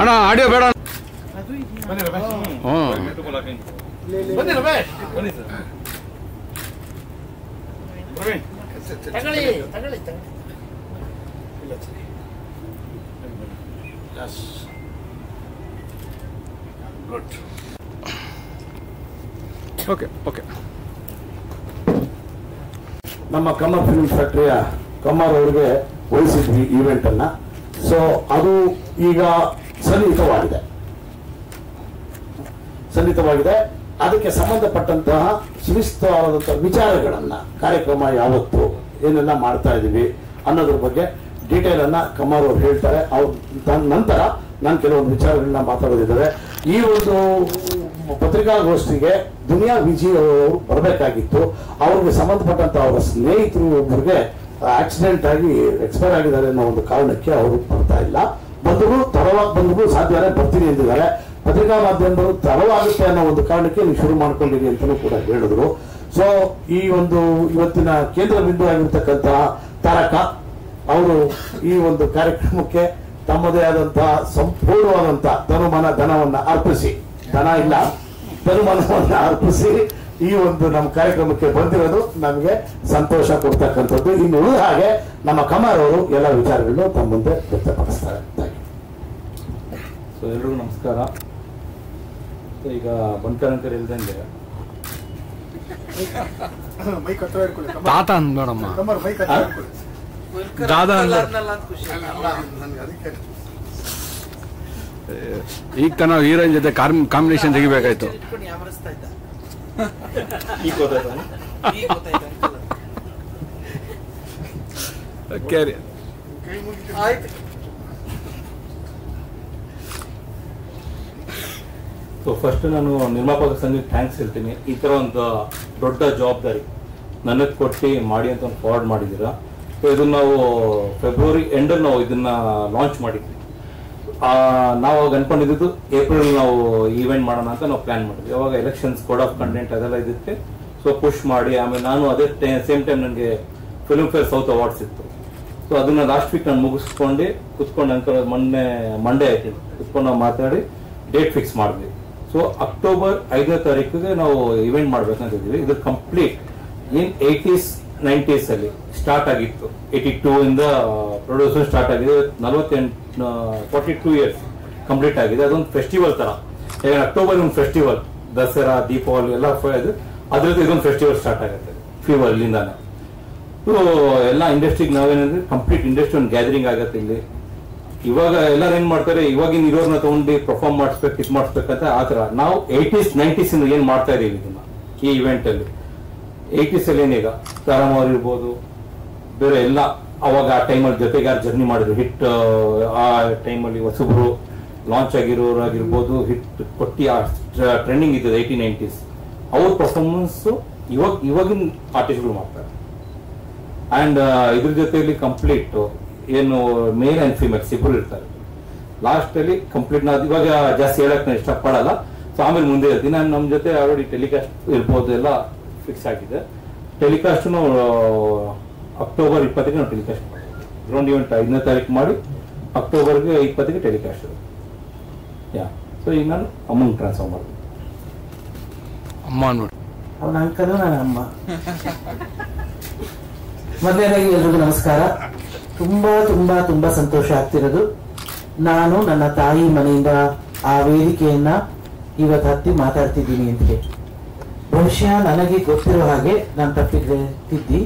ಅಣ್ಣ ಆಡಿಯೋ ಬೇಡ. ಬನ್ನಿ ರಮೇಶ್, ಬನ್ನಿ ಸರ್. ತಗೊಳ್ಳಿ ತಗೊಳ್ಳಿ ತಗೊಳ್ಳಿ. ಇಲ್ಲ ಸರಿ. Yes good. Okay okay. ನಮ್ಮ ಕಮ್ಮರ್ ಫಿಲ್ಮ್ ಫ್ಯಾಕ್ಟರಿಯ ಕಮ್ಮರ್ ಅವರಿಗೆ ವಹಿಸಿದ್ವಿ ಈವೆಂಟ್ ಅನ್ನ. ಸೊ ಅದು ಈಗ ಸನ್ನಿಹಿತವಾಗಿದೆ. ಅದಕ್ಕೆ ಸಂಬಂಧಪಟ್ಟಂತಹ ಸುನಿಶ್ಚಿತವಾದಂತಹ ವಿಚಾರಗಳನ್ನ ಕಾರ್ಯಕ್ರಮ ಯಾವತ್ತು ಏನೆಲ್ಲ ಮಾಡ್ತಾ ಇದೀವಿ ಅನ್ನೋದ್ರ ಬಗ್ಗೆ ಡೀಟೇಲ್ ಅನ್ನ ಕಮ್ಮರ್ ಅವರು ಹೇಳ್ತಾರೆ. ಅವ್ರ ನಂತರ ನಾನು ಕೆಲವೊಂದು ವಿಚಾರಗಳನ್ನ ಮಾತಾಡೋದಿದ್ದಾರೆ. ಈ ಒಂದು ಪತ್ರಿಕಾಗೋಷ್ಠಿಗೆ ದುನಿಯಾ ವಿಜಿ ಅವರು ಬರಬೇಕಾಗಿತ್ತು. ಅವ್ರಿಗೆ ಸಂಬಂಧಪಟ್ಟಂತ ಅವರ ಸ್ನೇಹಿತರು ಒಬ್ಬರಿಗೆ ಆಕ್ಸಿಡೆಂಟ್ ಆಗಿ ಎಕ್ಸ್ಪೈರ್ ಆಗಿದ್ದಾರೆ ಅನ್ನೋ ಒಂದು ಕಾರಣಕ್ಕೆ ಅವರು ಬರ್ತಾ ಇಲ್ಲ. ತಡವಾಗಿ ಬಂದ್ರು ಸಾಧ್ಯನೇ ಬರ್ತೀನಿ ಎಂದಿದ್ದಾರೆ. ಪತ್ರಿಕಾ ಮಾಧ್ಯಮಗಳು ತಡವಾಗುತ್ತೆ ಅನ್ನೋ ಒಂದು ಕಾರಣಕ್ಕೆ ನೀವು ಶುರು ಮಾಡ್ಕೊಂಡಿರಿ ಅಂತಲೂ ಕೂಡ ಹೇಳಿದ್ರು. ಸೊ ಈ ಒಂದು ಇವತ್ತಿನ ಕೇಂದ್ರ ಬಿಂದು ಆಗಿರ್ತಕ್ಕಂತಹ ತಾರಕ ಅವರು ಈ ಒಂದು ಕಾರ್ಯಕ್ರಮಕ್ಕೆ ತಮ್ಮದೇ ಆದಂತಹ ಸಂಪೂರ್ಣವಾದಂತಹ ಧನವನ್ನ ಅರ್ಪಿಸಿ, ಧನ ಇಲ್ಲ ಧನುಮಾನವನ್ನ ಅರ್ಪಿಸಿ ಈ ಒಂದು ನಮ್ಮ ಕಾರ್ಯಕ್ರಮಕ್ಕೆ ಬಂದಿರೋದು ನಮಗೆ ಸಂತೋಷ ಕೊಡ್ತಕ್ಕಂಥದ್ದು. ಇನ್ನು ಉಳಿದ ಹಾಗೆ ನಮ್ಮ ಕಮರ್ ಅವರು ಎಲ್ಲ ವಿಚಾರಗಳನ್ನು ತಮ್ಮ ಮುಂದೆ ವ್ಯಕ್ತಪಡಿಸ್ತಾರೆ. ಸೊ ಎಲ್ರಿಗೂ ನಮಸ್ಕಾರ. ಈಗ ಬಂಕರಂಕರ್ ಇಲ್ದಂಗೆ ತಾತ ಅಂದ್ಬೇಡಮ್ಮ, ದಾದಾ ಈಗ ತನ ಹೀರೋಯಿನ್ ಜೊತೆ ಕಾಂಬಿನೇಷನ್ ತೆಗಿಬೇಕಾಯ್ತು. ಸೊ ಫಸ್ಟ್ ನಾನು ನಿರ್ಮಾಪಕ ಸಂಘಕ್ಕೆ ಥ್ಯಾಂಕ್ಸ್ ಹೇಳ್ತೀನಿ. ಈ ಥರ ಒಂದು ದೊಡ್ಡ ಜವಾಬ್ದಾರಿ ನನಗೆ ಕೊಟ್ಟು ಮಾಡಿ ಅಂತ ಒಂದು ಫಾರ್ವರ್ಡ್ ಮಾಡಿದ್ದೀರಾ. ಸೊ ಇದನ್ನು ನಾವು ಫೆಬ್ರವರಿ ಎಂಡಲ್ಲಿ ನಾವು ಇದನ್ನ ಲಾಂಚ್ ಮಾಡಿದ್ವಿ. ನಾವು ಅನ್ಕೊಂಡಿದ್ದು ಏಪ್ರಿಲ್ ನಾವು ಈವೆಂಟ್ ಮಾಡೋಣ ಅಂತ ನಾವು ಪ್ಲಾನ್ ಮಾಡಿದ್ವಿ. ಅವಾಗ ಎಲೆಕ್ಷನ್ಸ್ ಕೋಡ್ ಆಫ್ ಕಂಟೆಂಟ್ ಅದೆಲ್ಲ ಇದಕ್ಕೆ ಸೊ ಪುಷ್ ಮಾಡಿ ಆಮೇಲೆ ನಾನು ಅದೇ ಸೇಮ್ ಟೈಮ್ ನನಗೆ ಫಿಲ್ಮ್ ಫೇರ್ ಸೌತ್ ಅವಾರ್ಡ್ಸ್ ಇತ್ತು. ಸೊ ಅದನ್ನ ಲಾಸ್ಟ್ ವೀಕ್ ನಾನು ಮುಗಿಸ್ಕೊಂಡು ಕುತ್ಕೊಂಡು ಅಂಕಲ್ ಮಂಡೇ ಆಯ್ತು ಕುತ್ಕೊಂಡು ನಾವು ಮಾತಾಡಿ ಡೇಟ್ ಫಿಕ್ಸ್ ಮಾಡಿದ್ವಿ. ಸೊ ಅಕ್ಟೋಬರ್ 5ನೇ ತಾರೀಕಿಗೆ ನಾವು ಇವೆಂಟ್ ಮಾಡ್ಬೇಕಂತ ಇದ್ದೀವಿ. ಇದು ಕಂಪ್ಲೀಟ್ ಇನ್ 80s 90s ಅಲ್ಲಿ ಸ್ಟಾರ್ಟ್ ಆಗಿತ್ತು. 82 ಇಂದ ಪ್ರೊಡ್ಯೂಸರ್ ಸ್ಟಾರ್ಟ್ ಆಗಿದೆ. 42 ಇಯರ್ಸ್ ಕಂಪ್ಲೀಟ್ ಆಗಿದೆ. ಅದೊಂದು ಫೆಸ್ಟಿವಲ್ ತರ. ಈಗ ಅಕ್ಟೋಬರ್ ಒಂದು ಫೆಸ್ಟಿವಲ್, ದಸರಾ ದೀಪಾವಳಿ ಎಲ್ಲ ಅದ್ರದ್ದು ಇದೊಂದು ಫೆಸ್ಟಿವಲ್ ಸ್ಟಾರ್ಟ್ ಆಗುತ್ತೆ ಫೀವರ್ ಇಲ್ಲಿಂದಾನೆ. ಸೊ ಎಲ್ಲ ಇಂಡಸ್ಟ್ರಿಗೆ ನಾವೇನಂದ್ರೆ ಕಂಪ್ಲೀಟ್ ಇಂಡಸ್ಟ್ರಿ ಒಂದು ಗ್ಯಾದರಿಂಗ್ ಆಗತ್ತೆ ಇಲ್ಲಿ. ಇವಾಗ ಎಲ್ಲರೂ ಏನ್ ಮಾಡ್ತಾರೆ, ಇವಾಗಿನ ಇರೋರ್ನ ತಗೊಂಡು ಪರ್ಫಾರ್ಮ್ ಮಾಡಿಸ್ಬೇಕು, ಇದು ಮಾಡಿಸ್ಬೇಕಂತ ಆತರ. ನಾವು 80s 90s ಇಂದ ಏನ್ ಮಾಡ್ತಾ ಇದೀವಿ ಇದನ್ನ ಈ ಇವೆಂಟ್ ಅಲ್ಲಿ. 80s ಅಲ್ಲಿ ಏನೀಗ ತಾರಾಮ್ ಅವ್ರು ಇರ್ಬೋದು, ಬೇರೆ ಎಲ್ಲ ಅವಾಗ ಆ ಟೈಮಲ್ಲಿ ಜೊತೆಗಾರ ಜರ್ನಿ ಮಾಡಿದ್ರು. ಹಿಟ್ ಆ ಟೈಮಲ್ಲಿ ಹೊಸಬ್ರು ಲಾಂಚ್ ಆಗಿರೋರಾಗಿರ್ಬೋದು, ಹಿಟ್ ಕೊಟ್ಟಿ ಟ್ರೆಂಡಿಂಗ್ ಇದ್ದದ್ದು 80s 90s. ಅವ್ರ ಪರ್ಫಾರ್ಮೆನ್ಸ್ ಇವಾಗಿನ ಆರ್ಟಿಸ್ಟ್ಗಳು ಮಾಡ್ತಾರೆ. ಅಂಡ್ ಇದ್ರ ಜೊತೆಯಲ್ಲಿ ಕಂಪ್ಲೀಟ್ ಏನು ಮೇಲ್ ಅಂಡ್ ಫಿಮೇಲ್ಸ್ ಇಬ್ಬರು ಇರ್ತಾರೆ. ಲಾಸ್ಟ್ ಅಲ್ಲಿ ಕಂಪ್ಲೀಟ್ ನಾವು ಇವಾಗ ಜಾಸ್ತಿ ಹೇಳಕ್ ನಾನು ಇಷ್ಟಪಡಲ್ಲ. ಸೊ ಆಮೇಲೆ ಮುಂದೆ ಹೇಳ್ತೀನಿ. ನಾನು ನಮ್ಮ ಜೊತೆ ಆಲ್ರೆಡಿ ಟೆಲಿಕಾಸ್ಟ್ ಇರ್ಬೋದು ಎಲ್ಲ ಫಿಕ್ಸ್ ಆಗಿದೆ. ಟೆಲಿಕಾಸ್ಟ್ ಅಕ್ಟೋಬರ್ 20ಗೆ ನಾವು ಟೆಲಿಕಾಸ್ಟ್ ಮಾಡಿದ್ವಿ. ಗ್ರೌಂಡ್ ಇವೆಂಟ್ 5ನೇ ತಾರೀಕು ಮಾಡಿ ಅಕ್ಟೋಬರ್ಗೆ 20ಗೆ ಟೆಲಿಕಾಸ್ಟ್ ಯಾ. ಸೊ ಈಗ ನಾನು ಅಮ್ಮಂಗೆ ಟ್ರಾನ್ಸ್ಫರ್ ಮಾಡಿದೆ. ಅಮ್ಮ ಅನ್ಬಿಟ್ಟು ಅವನ ಅಂಕಲು ನನ್ನ ಅಮ್ಮ. ಮೊದಲನೇದಾಗಿ ಎಲ್ರಿಗೂ ನಮಸ್ಕಾರ. ತುಂಬಾ ತುಂಬಾ ತುಂಬಾ ಸಂತೋಷ ಆಗ್ತಿರೋದು. ನಾನು ನನ್ನ ತಾಯಿ ಮನೆಯಿಂದ ಆ ವೇದಿಕೆಯನ್ನ ಇವತ್ತು ಹತ್ತಿ ಮಾತಾಡ್ತಿದ್ದೀನಿ ಅಂತ ಹೇಳಿ. ಬಹುಶಃ ನನಗೆ ಗೊತ್ತಿರೋ ಹಾಗೆ ನಾನು ತಪ್ಪಿದ್ದಿ,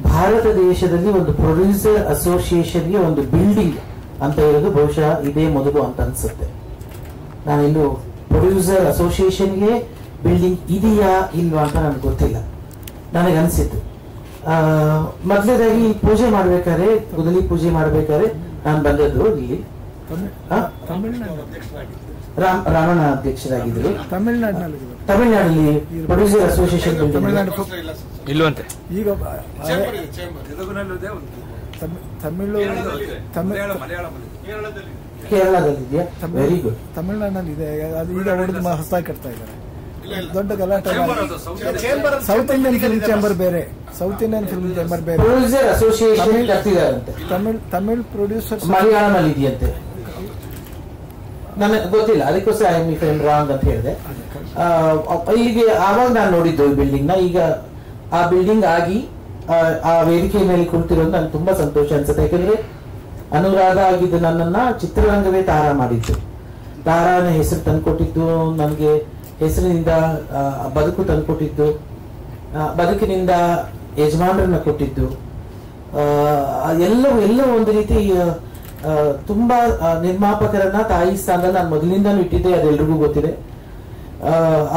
ಭಾರತ ದೇಶದಲ್ಲಿ ಒಂದು ಪ್ರೊಡ್ಯೂಸರ್ ಅಸೋಸಿಯೇಷನ್ಗೆ ಒಂದು ಬಿಲ್ಡಿಂಗ್ ಅಂತ ಇರೋದು ಬಹುಶಃ ಇದೇ ಮೊದಲು ಅಂತ ಅನ್ಸುತ್ತೆ. ನಾನಿನ್ನು ಪ್ರೊಡ್ಯೂಸರ್ ಅಸೋಸಿಯೇಷನ್ಗೆ ಬಿಲ್ಡಿಂಗ್ ಇದೆಯಾ ಇಲ್ವಾ ಅಂತ ನನಗೆ ಗೊತ್ತಿಲ್ಲ. ನನಗೆ ಅನ್ಸಿತ್ತು. ಮೊದಲನೇದಾಗಿ ಪೂಜೆ ಮಾಡ್ಬೇಕಾದ್ರೆ, ಗುದಲಿ ಪೂಜೆ ಮಾಡ್ಬೇಕಾದ್ರೆ ನಾನು ಬಂದದ್ದು ಇಲ್ಲಿ ರಾಮಣ್ಣ ಅಧ್ಯಕ್ಷರಾಗಿದ್ರು. ತಮಿಳುನಾಡಲ್ಲಿ ಪ್ರೊಡ್ಯೂಸರ್ ಅಸೋಸಿಯೇಷನ್ ಇಲ್ವಂತೆ. ಈಗ ಕೇರಳದಲ್ಲಿದೆಯಾ? Very good. ತಮಿಳುನಾಡಿನಲ್ಲಿ ಇದೆ. ಅದು ಈಗ ಹೊಡೆದು ಹೊಸದಾಗಿ ಕಟ್ತಾ ಇದ್ದಾರೆ. ದೊಡ್ಡ ಗಲಾಟೆ. ಸೌತ್ ಇಂಡಿಯನ್ ಫಿಲ್ಮ್ ಚೇಂಬರ್ ಬೇರೆ, ಸೌತ್ ಇಂಡಿಯನ್ ಫಿಲ್ಮ್ ಚೇಂಬರ್ ಬೇರೆ. ಪ್ರೊಡ್ಯೂಸರ್ ಅಸೋಸಿಯೇಷನ್ ಕಟ್ಟಿದಾರಂತೆ. ತಮಿಳ್ ಪ್ರೊಡ್ಯೂಸರ್ಸ್ ಮಲಯಾಳಂನಲ್ಲಿ ಇದೆಯಂತೆ. ನನಗೆ ಗೊತ್ತಿಲ್ಲ, ಅದಕ್ಕೋಸ್ಕರ ಐ ಎಮ್ ರಾಂಗ್ ಅಂತ ಹೇಳಿದೆ. ಇಲ್ಲಿಗೆ ಆವಾಗ ನಾನು ನೋಡಿದ್ದು ಈ ಬಿಲ್ಡಿಂಗ್ ನ. ಈಗ ಆ ಬಿಲ್ಡಿಂಗ್ ಆಗಿ ಆ ವೇದಿಕೆ ಮೇಲೆ ಕುಳಿತಿರೋದು ನನಗೆ ತುಂಬಾ ಸಂತೋಷ ಅನ್ಸುತ್ತೆ. ಯಾಕಂದ್ರೆ ಅನುರಾಧ ಆಗಿದ್ದು ನನ್ನನ್ನ ಚಿತ್ರರಂಗವೇ ತಾರಾ ಮಾಡಿದ್ದು. ತಾರಾನ ಹೆಸರು ತಂದ್ಕೊಟ್ಟಿದ್ದು, ನನಗೆ ಹೆಸರಿನಿಂದ ಬದುಕು ತಂದ್ಕೊಟ್ಟಿದ್ದು, ಬದುಕಿನಿಂದ ಯಜಮಾನರನ್ನ ಕೊಟ್ಟಿದ್ದು, ಎಲ್ಲವೂ ಒಂದು ರೀತಿ ತುಂಬಾ ನಿರ್ಮಾಪಕರನ್ನ ತಾಯಿ ಸ್ಥಾನದಲ್ಲಿ ನಾನು ಮೊದಲಿಂದನೂ ಇಟ್ಟಿದ್ದೆ, ಅದೆಲ್ರಿಗೂ ಗೊತ್ತಿದೆ.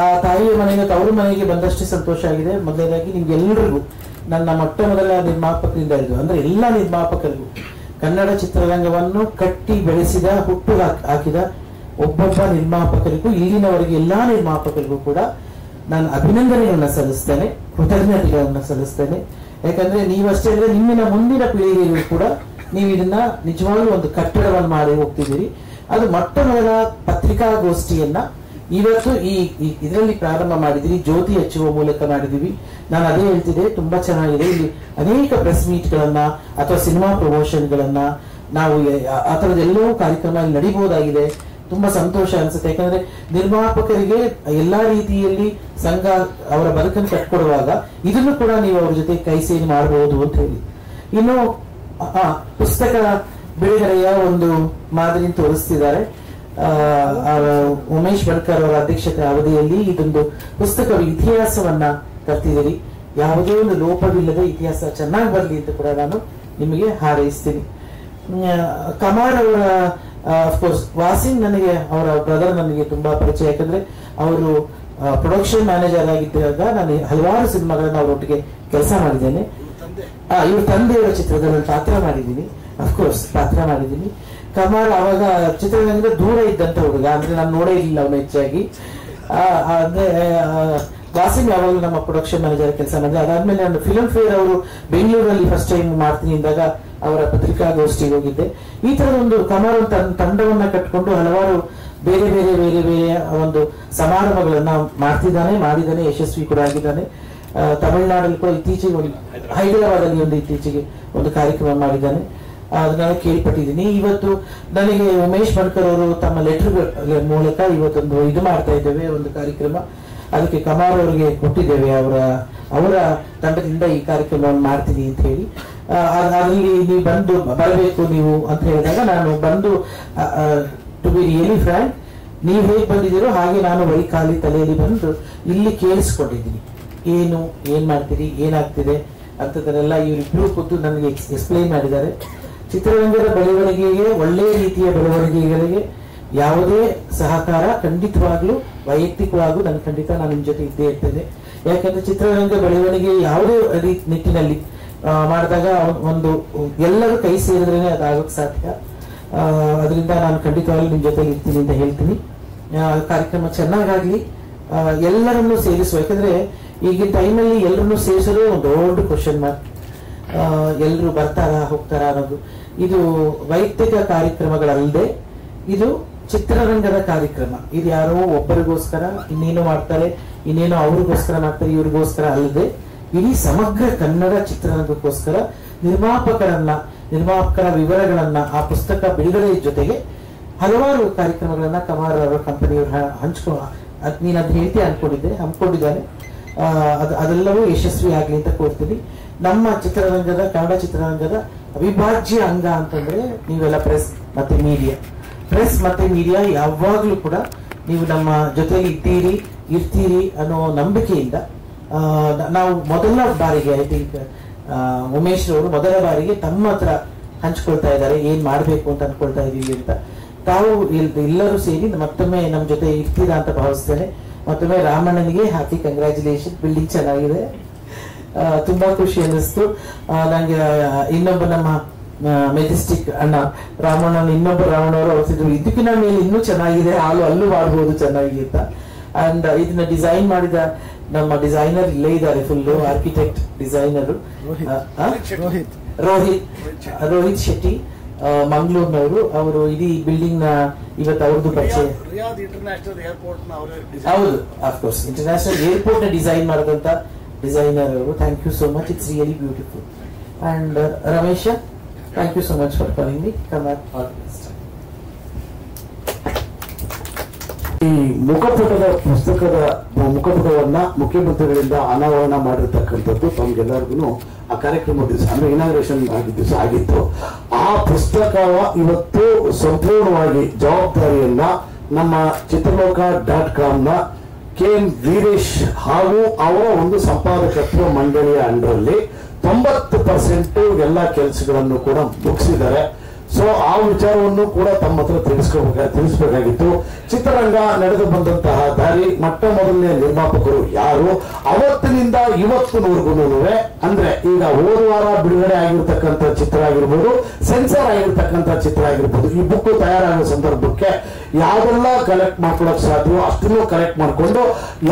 ಆ ತಾಯಿಯ ಮನೆಗೆ ತವರು ಮನೆಗೆ ಬಂದಷ್ಟೇ ಸಂತೋಷ ಆಗಿದೆ. ಮೊದಲನೇದಾಗಿ ನಿಮ್ಗೆಲ್ಲರಿಗೂ ನನ್ನ ಮೊಟ್ಟ ಮೊದಲ ನಿರ್ಮಾಪಕರಿಂದ ಹಿಡಿದು ಅಂದ್ರೆ ಎಲ್ಲ ನಿರ್ಮಾಪಕರಿಗೂ, ಕನ್ನಡ ಚಿತ್ರರಂಗವನ್ನು ಕಟ್ಟಿ ಬೆಳೆಸಿದ, ಹುಟ್ಟು ಹಾಕಿದ ಒಬ್ಬೊಬ್ಬ ನಿರ್ಮಾಪಕರಿಗೂ, ಇಲ್ಲಿನವರೆಗೆ ಎಲ್ಲಾ ನಿರ್ಮಾಪಕರಿಗೂ ಕೂಡ ನಾನು ಅಭಿನಂದನೆಗಳನ್ನ ಸಲ್ಲಿಸ್ತೇನೆ, ಕೃತಜ್ಞತೆಗಳನ್ನ ಸಲ್ಲಿಸ್ತೇನೆ. ಯಾಕಂದ್ರೆ ನೀವಷ್ಟೇ ಅಲ್ಲದೆ ನಿಮ್ಮಿನ ಮುಂದಿನ ಪೀಳಿಗೆಗೂ ಕೂಡ ನೀವು ಇದನ್ನ ನಿಜವಾಗ್ಲೂ ಒಂದು ಕಟ್ಟಡವನ್ನು ಮಾಡಿ ಹೋಗ್ತಿದ್ದೀರಿ. ಅದು ಮೊಟ್ಟ ಮೊದಲ ಪತ್ರಿಕಾಗೋಷ್ಠಿಯನ್ನ ಇವತ್ತು ಇದರಲ್ಲಿ ಪ್ರಾರಂಭ ಮಾಡಿದಿರಿ, ಜ್ಯೋತಿ ಹಚ್ಚುವ ಮೂಲಕ ಮಾಡಿದೀವಿ. ನಾನು ಅದೇ ಹೇಳ್ತಿದ್ದೆ, ತುಂಬಾ ಚೆನ್ನಾಗಿದೆ. ಇಲ್ಲಿ ಅನೇಕ ಪ್ರೆಸ್ ಮೀಟ್ ಗಳನ್ನ ಅಥವಾ ಸಿನಿಮಾ ಪ್ರಮೋಷನ್ ಗಳನ್ನ ನಾವು ಆ ತರದ ಎಲ್ಲವೂ ಕಾರ್ಯಕ್ರಮ ಇಲ್ಲಿ ನಡೀಬಹುದಾಗಿದೆ. ತುಂಬಾ ಸಂತೋಷ ಅನ್ಸುತ್ತೆ. ಯಾಕಂದ್ರೆ ನಿರ್ಮಾಪಕರಿಗೆ ಎಲ್ಲಾ ರೀತಿಯಲ್ಲಿ ಸಂಘ ಅವರ ಬದುಕನ್ನು ಕಟ್ಕೊಡುವಾಗ ಇದನ್ನು ಕೂಡ ನೀವು ಅವ್ರ ಜೊತೆ ಕೈ ಸೇರಿ ಮಾಡಬಹುದು ಅಂತ ಹೇಳಿ. ಇನ್ನು ಪುಸ್ತಕ ಬಿಡುಗಡೆಯ ಒಂದು ಮಾದರಿ ತೋರಿಸ್ತಿದ್ದಾರೆ. ಉಮೇಶ್ ಬಡ್ಕರ್ ಅವರ ಅಧ್ಯಕ್ಷತೆ ಅವಧಿಯಲ್ಲಿ ಇದೊಂದು ಪುಸ್ತಕದ ಇತಿಹಾಸವನ್ನ ತರ್ತಿದ್ದೀರಿ. ಯಾವುದೇ ಒಂದು ಲೋಪವಿಲ್ಲದೆ ಇತಿಹಾಸ ಚೆನ್ನಾಗಿ ಬರಲಿ ಅಂತ ಕೂಡ ನಾನು ನಿಮಗೆ ಹಾರೈಸ್ತೀನಿ. ಕಮಾರ್ ಅವರ ಅಫ್ಕೋರ್ಸ್ ವಾಸಿಂ ನನಗೆ ಅವರ ಬ್ರದರ್ ನನಗೆ ತುಂಬಾ ಪರಿಚಯ. ಯಾಕಂದ್ರೆ ಅವರು ಪ್ರೊಡಕ್ಷನ್ ಮ್ಯಾನೇಜರ್ ಆಗಿದ್ದಾಗ ನಾನು ಹಲವಾರು ಸಿನಿಮಾಗಳನ್ನ ಅವರೊಟ್ಟಿಗೆ ಕೆಲಸ ಮಾಡಿದ್ದೇನೆ. ಇವ್ರ ತಂದೆಯವರ ಚಿತ್ರದಲ್ಲಿ ಪಾತ್ರ ಮಾಡಿದ್ದೀನಿ, ಅಫ್ಕೋರ್ಸ್ ಪಾತ್ರ ಮಾಡಿದ್ದೀನಿ. ಕಮಾರ್ ಅವಾಗ ಚಿತ್ರರಂಗದಿಂದ ದೂರ ಇದ್ದಂತ ಹುಡುಗ, ಅಂದ್ರೆ ನಾನು ನೋಡೇ ಇಲ್ಲ ಅವನು ಹೆಚ್ಚಾಗಿ. ಅಂದ್ರೆ ವಾಸಿಂ ಯಾವಾಗಲೂ ನಮ್ಮ ಪ್ರೊಡಕ್ಷನ್ ಮ್ಯಾನೇಜರ್ ಕೆಲಸ ಮಾಡಿದೆ. ಅದಾದ್ಮೇಲೆ ನಾನು ಫಿಲ್ಮ್ ಫೇರ್ ಅವರು ಬೆಂಗಳೂರಲ್ಲಿ ಫಸ್ಟ್ ಟೈಮ್ ಮಾಡ್ತೀನಿ ಅಂದಾಗ ಅವರ ಪತ್ರಿಕಾಗೋಷ್ಠಿಗೆ ಹೋಗಿದ್ದೆ. ಈ ತರದ ಒಂದು ಕಮಾರ್ ತಂಡವನ್ನ ಕಟ್ಕೊಂಡು ಹಲವಾರು ಬೇರೆ ಬೇರೆ ಬೇರೆ ಬೇರೆ ಒಂದು ಸಮಾರಂಭಗಳನ್ನ ಮಾಡಿದ್ದಾನೆ, ಯಶಸ್ವಿ ಕೂಡ ಆಗಿದ್ದಾನೆ. ತಮಿಳುನಾಡಲ್ಲಿ ಕೂಡ ಇತ್ತೀಚೆಗೆ ಹೈದರಾಬಾದಲ್ಲಿ ಇತ್ತೀಚೆಗೆ ಒಂದು ಕಾರ್ಯಕ್ರಮ ಮಾಡಿದ್ದಾನೆ, ಅದನ್ನ ಕೇಳ್ಪಟ್ಟಿದ್ದೀನಿ. ಇವತ್ತು ನನಗೆ ಉಮೇಶ್ ಬಡ್ಕರ್ ಅವರು ತಮ್ಮ ಲೆಟರ್ ಮೂಲಕ ಇವತ್ತೊಂದು ಇದು ಮಾಡ್ತಾ ಇದ್ದೇವೆ, ಒಂದು ಕಾರ್ಯಕ್ರಮ. ಅದಕ್ಕೆ ಕಮಾರ್ ಅವರಿಗೆ ಕೊಟ್ಟಿದ್ದೇವೆ, ಅವರ ತಂಡದಿಂದ ಈ ಕಾರ್ಯಕ್ರಮವನ್ನು ಮಾಡ್ತೀನಿ ಅಂತ ಹೇಳಿ. ಅದರಲ್ಲಿ ನೀವು ಬರಬೇಕು ನೀವು ಅಂತ ಹೇಳಿದಾಗ ನಾನು ಬಂದು, ಟು ಬಿ ರಿಯಲಿ ಫ್ರ್ಯಾಂಕ್, ನೀವು ಹೇಗೆ ಬಂದಿದ್ದೀರೋ ಹಾಗೆ ನಾನು ಬರೀ ಖಾಲಿ ತಲೆಯಲ್ಲಿ ಬಂದು ಇಲ್ಲಿ ಕೇಳಿಸ್ಕೊಂಡಿದ್ದೀನಿ. ಏನ್ ಮಾಡ್ತೀರಿ, ಏನಾಗ್ತಿದೆ ಅಂತದನ್ನೆಲ್ಲ ಇವರಿಬ್ರು ಖುದ್ದು ನನಗೆ ಎಕ್ಸ್ಪ್ಲೈನ್ ಮಾಡಿದ್ದಾರೆ. ಚಿತ್ರರಂಗದ ಬೆಳವಣಿಗೆಗೆ, ಒಳ್ಳೆಯ ರೀತಿಯ ಬೆಳವಣಿಗೆಗಳಿಗೆ ಯಾವುದೇ ಸಹಕಾರ ಖಂಡಿತವಾಗ್ಲೂ ವೈಯಕ್ತಿಕವಾಗೂ ಖಂಡಿತ ನಾನು ನಿಮ್ ಜೊತೆ ಇದ್ದೇ ಇರ್ತೇನೆ. ಯಾಕಂದ್ರೆ ಚಿತ್ರರಂಗ ಬೆಳವಣಿಗೆ ಯಾವುದೇ ನಿಟ್ಟಿನಲ್ಲಿ ಮಾಡಿದಾಗ ಒಂದು ಎಲ್ಲರೂ ಕೈ ಸೇರಿದ್ರೇನೆ ಅದಾಗಕ್ಕೆ ಸಾಧ್ಯ. ಅದರಿಂದ ನಾನು ಖಂಡಿತವಾಗ್ಲೂ ನಿಮ್ ಜೊತೆ ಇರ್ತೀನಿ ಅಂತ ಹೇಳ್ತೀನಿ. ಕಾರ್ಯಕ್ರಮ ಚೆನ್ನಾಗಾಗ್ಲಿ, ಎಲ್ಲರನ್ನೂ ಸೇರಿಸುವ. ಯಾಕಂದ್ರೆ ಈಗಿನ ಟೈಮಲ್ಲಿ ಎಲ್ಲರನ್ನೂ ಸೇರಿಸೋದೇ ಒಂದು ದೊಡ್ಡ ಕ್ವಶನ್ ಮಾರ್ಕ್. ಎಲ್ಲರೂ ಬರ್ತಾರಾ ಹೋಗ್ತಾರಾ ಅನ್ನೋದು. ಇದು ವೈಯಕ್ತಿಕ ಕಾರ್ಯಕ್ರಮಗಳಲ್ಲದೆ ಇದು ಚಿತ್ರರಂಗದ ಕಾರ್ಯಕ್ರಮ. ಇದು ಯಾರೋ ಒಬ್ಬರಿಗೋಸ್ಕರ ಇನ್ನೇನೋ ಮಾಡ್ತಾರೆ, ಇನ್ನೇನೋ ಅವ್ರಿಗೋಸ್ಕರ ಮಾಡ್ತಾರೆ, ಇವ್ರಿಗೋಸ್ಕರ ಅಲ್ಲದೆ ಇಡೀ ಸಮಗ್ರ ಕನ್ನಡ ಚಿತ್ರರಂಗಕ್ಕೋಸ್ಕರ ನಿರ್ಮಾಪಕರ ವಿವರಗಳನ್ನ ಆ ಪುಸ್ತಕ ಬಿಡುಗಡೆ ಜೊತೆಗೆ ಹಲವಾರು ಕಾರ್ಯಕ್ರಮಗಳನ್ನ ಕಮಾರ್ ಅವರ ಕಂಪನಿಯವರು ನೀನ್ ಅದ್ ಹೇಳ್ತಿ ಹಮ್ಮಿಕೊಂಡಿದ್ದಾನೆ. ಅದೆಲ್ಲವೂ ಯಶಸ್ವಿ ಆಗ್ಲಿ ಅಂತ ಕೋರ್ತೀನಿ. ನಮ್ಮ ಚಿತ್ರರಂಗದ, ಕನ್ನಡ ಚಿತ್ರರಂಗದ ಅವಿಭಾಜ್ಯ ಅಂಗ ಅಂತಂದ್ರೆ ನೀವೆಲ್ಲ ಪ್ರೆಸ್ ಮತ್ತೆ ಮೀಡಿಯಾ ಯಾವಾಗ್ಲೂ ಕೂಡ ನೀವು ನಮ್ಮ ಜೊತೆಲಿ ಇರ್ತೀರಿ ಅನ್ನೋ ನಂಬಿಕೆಯಿಂದ ನಾವು ಮೊದಲ ಬಾರಿಗೆ, ಐ ಥಿಂಕ್ ಉಮೇಶ್ ಅವರು ಮೊದಲ ಬಾರಿಗೆ ತಮ್ಮ ಹತ್ರ ಹಂಚ್ಕೊಳ್ತಾ ಇದ್ದಾರೆ ಏನ್ ಮಾಡ್ಬೇಕು ಅಂತ ಅನ್ಕೊಳ್ತಾ ಇದೀವಿ ಅಂತ. ತಾವು ಎಲ್ಲರೂ ಸೇರಿ ಮತ್ತೊಮ್ಮೆ ನಮ್ಮ ಜೊತೆ ಇರ್ತೀರಾ ಅಂತ ಭಾವಿಸ್ತೇನೆ. ಮತ್ತೊಮ್ಮೆ ರಾಮಣ್ಣನಿಗೆ ಹ್ಯಾಪಿ ಕಂಗ್ರ್ಯಾಚುಲೇಷನ್. ಬಿಲ್ಡಿಂಗ್ ಚೆನ್ನಾಗಿದೆ, ತುಂಬಾ ಖುಷಿ ಅನ್ನಿಸ್ತು ನಂಗೆ. ಇನ್ನೊಬ್ಬ ನಮ್ಮ ಮೆಜೆಸ್ಟಿಕ್ ಅಣ್ಣ ರಾಮಣ್ಣ, ಇನ್ನೊಬ್ಬ ರಾಮಣ್ಣವರು ಅವತ್ತಿದ್ರು ಇದಕ್ಕಿನ ಮೇಲೆ ಇನ್ನೂ ಚೆನ್ನಾಗಿದೆ, ಅಲ್ಲೂ ಮಾಡ್ಬೋದು ಚೆನ್ನಾಗಿ ಅಂತ. ಅಂಡ್ ಇದನ್ನ ಡಿಸೈನ್ ಮಾಡಿದ ನಮ್ಮ ಡಿಸೈನರ್ ಇಲ್ಲೇ ಇದ್ದಾರೆ, full architect designer Rohit Shetty ಮಂಗಳೂರಿನವರು. ಅವರು ಇಡೀ ಬಿಲ್ಡಿಂಗ್ ನ ಇವತ್ತು ಅವ್ರದ್ದು ಪರಿಚಯ. ಹೌದು, ಅಫ್ಕೋರ್ಸ್ ಇಂಟರ್ನ್ಯಾಷನಲ್ ಏರ್ಪೋರ್ಟ್ ನ ಡಿಸೈನ್ ಮಾಡಿದಂತ ಡಿಸೈನರ್ ಅವರು. Thank you so much, it's really beautiful. And Ramesha, thank you so much for calling me. Come all the best. ಈ ಮುಖಪುಟದ ಪುಸ್ತಕದ ಮುಖಪುಟವನ್ನ ಮುಖ್ಯಮಂತ್ರಿಗಳಿಂದ ಅನಾವರಣ ಮಾಡಿರ್ತಕ್ಕಂಥದ್ದು ತಮ್ಗೆಲ್ಲರಿಗೂ ಆ ಕಾರ್ಯಕ್ರಮ ದಿವಸ ಅಂದ್ರೆ ಇನಾಗ್ರೇಷನ್ ಆಗಿದ್ದ ದಿವಸ ಆಗಿತ್ತು. ಆ ಪುಸ್ತಕ ಇವತ್ತು ಸಂಪೂರ್ಣವಾಗಿ ಜವಾಬ್ದಾರಿಯನ್ನ ನಮ್ಮ ಚಿತ್ರಲೋಕ.com KM ವೀರೇಶ್ ಹಾಗೂ ಅವರ ಒಂದು ಸಂಪಾದಕತ್ವ ಮಂಡಳಿಯ ಅಂಡರಲ್ಲಿ 90% ಎಲ್ಲ ಕೆಲಸಗಳನ್ನು ಕೂಡ ಮುಗಿಸಿದ್ದಾರೆ. ಸೊ ಆ ವಿಚಾರವನ್ನು ಕೂಡ ತಮ್ಮ ಹತ್ರ ತಿಳಿಸಬೇಕಾಗಿತ್ತು. ಚಿತ್ರರಂಗ ನಡೆದು ಬಂದಂತಹ ದಾರಿ, ಮೊಟ್ಟ ಮೊದಲನೇ ನಿರ್ಮಾಪಕರು ಯಾರು, ಅವತ್ತಿನಿಂದ ಇವತ್ತಿನವರೆಗೂ ಅಂದ್ರೆ ಈಗ ಹೋದ ವಾರ ಬಿಡುಗಡೆ ಆಗಿರ್ತಕ್ಕಂಥ ಚಿತ್ರ ಆಗಿರ್ಬೋದು, ಸೆನ್ಸರ್ ಆಗಿರ್ತಕ್ಕಂಥ ಚಿತ್ರ ಆಗಿರ್ಬೋದು, ಈ ಬುಕ್ ತಯಾರಾಗುವ ಸಂದರ್ಭಕ್ಕೆ ಯಾವೆಲ್ಲ ಕಲೆಕ್ಟ್ ಮಾಡ್ಕೊಳಕ್ ಸಾಧ್ಯವೋ ಅಷ್ಟನ್ನು ಕಲೆಕ್ಟ್ ಮಾಡಿಕೊಂಡು